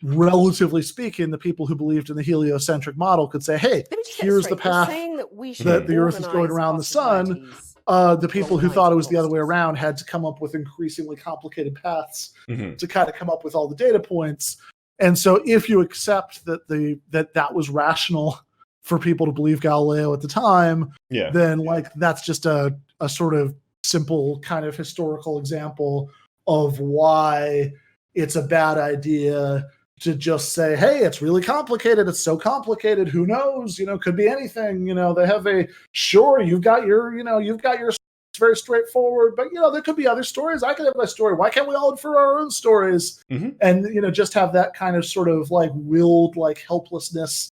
relatively speaking, the people who believed in the heliocentric model could say, hey, here's the path that the Earth is going around the sun. The people who thought it was the other way around had to come up with increasingly complicated paths to kind of come up with all the data points. And so if you accept that that was rational for people to believe Galileo at the time, then like that's just a sort of simple kind of historical example of why it's a bad idea to just say, hey, it's really complicated. It's so complicated. Who knows? Could be anything. They have you've got your, it's very straightforward, but there could be other stories. I could have my story. Why can't we all infer our own stories? And, just have that kind of sort of like willed, like helplessness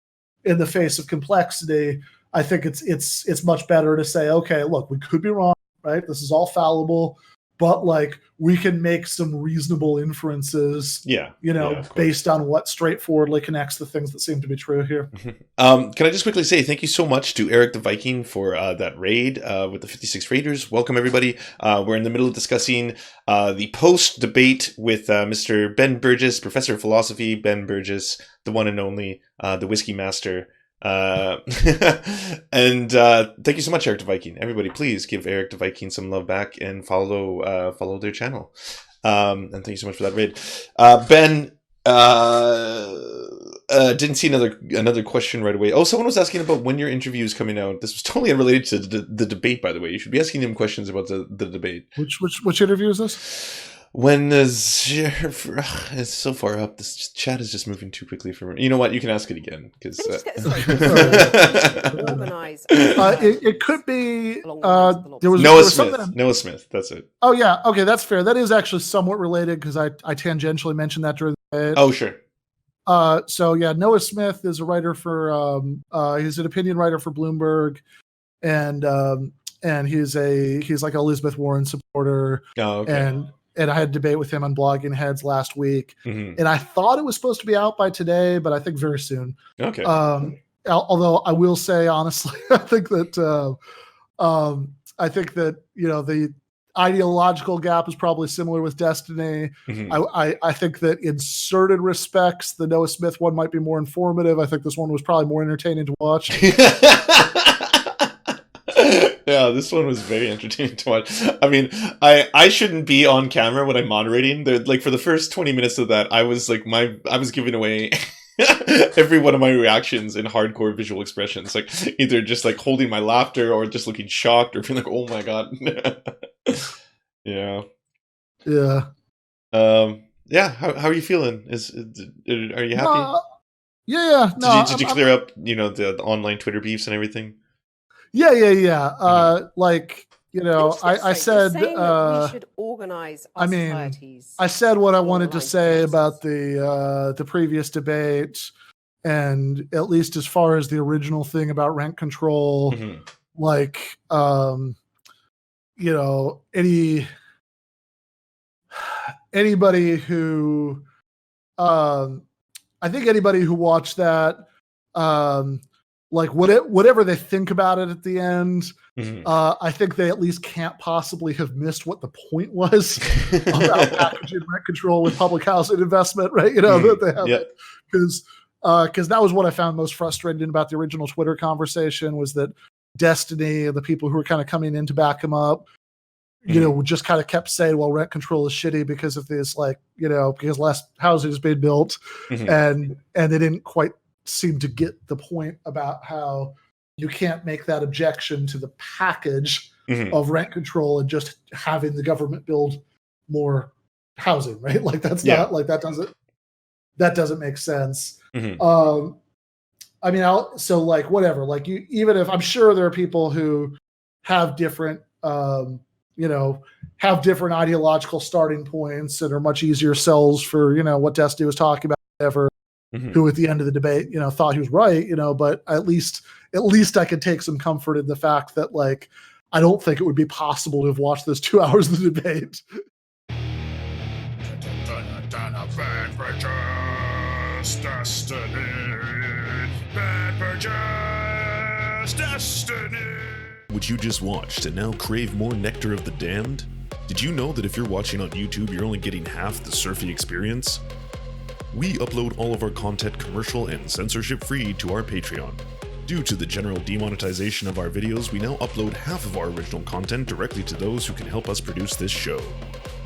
in the face of complexity. I think it's much better to say, okay, look, we could be wrong, right? This is all fallible, but like we can make some reasonable inferences, based on what straightforwardly connects the things that seem to be true here. Can I just quickly say thank you so much to Eric the Viking for that raid with the 56 Raiders. Welcome, everybody. We're in the middle of discussing the post-debate with Mr. Ben Burgis, Professor of Philosophy, Ben Burgis, the one and only, the Whiskey Master. And thank you so much, Eric the Viking. Everybody, please give Eric the Viking some love back and follow their channel. And thank you so much for that raid. Ben, didn't see another question right away. Oh, someone was asking about when your interview is coming out. This was totally unrelated to the debate, by the way. You should be asking them questions about the debate. Which interview is this? When is it's so far up? This chat is just moving too quickly for me. You know what? You can ask it again because it could be there was Noah Smith. Noah Smith. That's it. Oh yeah, okay, that's fair. That is actually somewhat related because I tangentially mentioned that during the debate. Oh sure. So yeah, Noah Smith is a writer for he's an opinion writer for Bloomberg, and he's like an Elizabeth Warren supporter. Oh, okay. And I had a debate with him on Blogging Heads last week, and I thought it was supposed to be out by today, but I think very soon. Okay. Although I will say honestly, I think that the ideological gap is probably similar with Destiny. I think that in certain respects, the Noah Smith one might be more informative. I think this one was probably more entertaining to watch. Yeah, this one was very entertaining to watch. I mean, I shouldn't be on camera when I'm moderating. Like for the first 20 minutes of that, I was giving away every one of my reactions in hardcore visual expressions, like either just like holding my laughter or just looking shocked or being like, "Oh my god." Yeah. Yeah. How are you feling? Are you happy? Yeah. No, did you clear up, the online Twitter beefs and everything? Yeah. I said we should organize our societies. I said what I wanted to say about the previous debate, and at least as far as the original thing about rent control, anybody who I think anybody who watched that whatever they think about it at the end, I think they at least can't possibly have missed what the point was about packaging rent control with public housing investment, right? That they have because that was what I found most frustrating about the original Twitter conversation was that Destiny and the people who were kind of coming in to back him up, just kind of kept saying, well, rent control is shitty because of this, because less housing is being built, and they didn't quite seem to get the point about how you can't make that objection to the package of rent control and just having the government build more housing, right? Like that's not like that doesn't make sense. I mean, whatever, even if I'm sure there are people who have different, have different ideological starting points and are much easier sells for, what Destiny was talking about, whatever. Who at the end of the debate, thought he was right, but at least I could take some comfort in the fact that, I don't think it would be possible to have watched those 2 hours of the debate. What you just watched and now crave more nectar of the damned? Did you know that if you're watching on YouTube, you're only getting half the surfy experience? We upload all of our content commercial and censorship-free to our Patreon. Due to the general demonetization of our videos, we now upload half of our original content directly to those who can help us produce this show.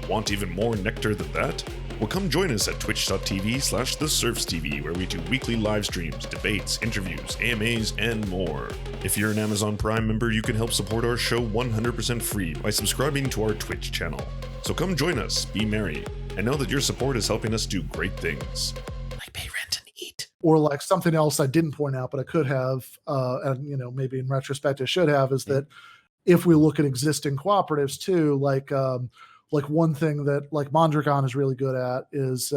Want even more nectar than that? Well, come join us at twitch.tv/TheSerfsTV, where we do weekly live streams, debates, interviews, AMAs, and more. If you're an Amazon Prime member, you can help support our show 100% free by subscribing to our Twitch channel. So come join us, be merry, and know that your support is helping us do great things. Like pay rent and eat. Or something else I didn't point out, but I could have, and maybe in retrospect I should have, is that if we look at existing cooperatives too, one thing that Mondragon is really good at is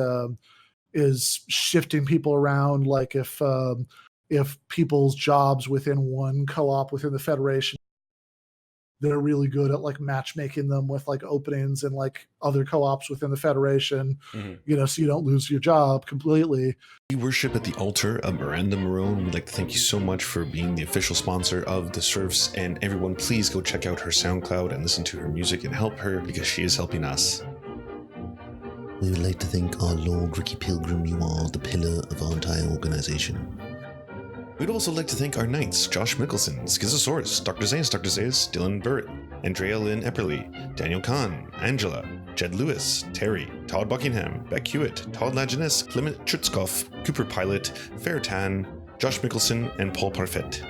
shifting people around. If people's jobs within one co-op within the Federation, they're really good at matchmaking them with openings and other co-ops within the Federation, so you don't lose your job completely. We worship at the altar of Miranda Marone. We'd like to thank you so much for being the official sponsor of the Serfs, and everyone please go check out her SoundCloud and listen to her music and help her because she is helping us. We would like to thank our Lord Ricky Pilgrim. You are the pillar of our entire organization. We'd also like to thank our knights, Josh Mickelson, Schizosaurus, Dr. Zayas, Dylan Burrett, Andrea Lynn Epperly, Daniel Kahn, Angela, Jed Lewis, Terry, Todd Buckingham, Beck Hewitt, Todd Lajeunesse, Clement Chutzkoff, Cooper Pilot, Fair Tan, Josh Mickelson, and Paul Parfait.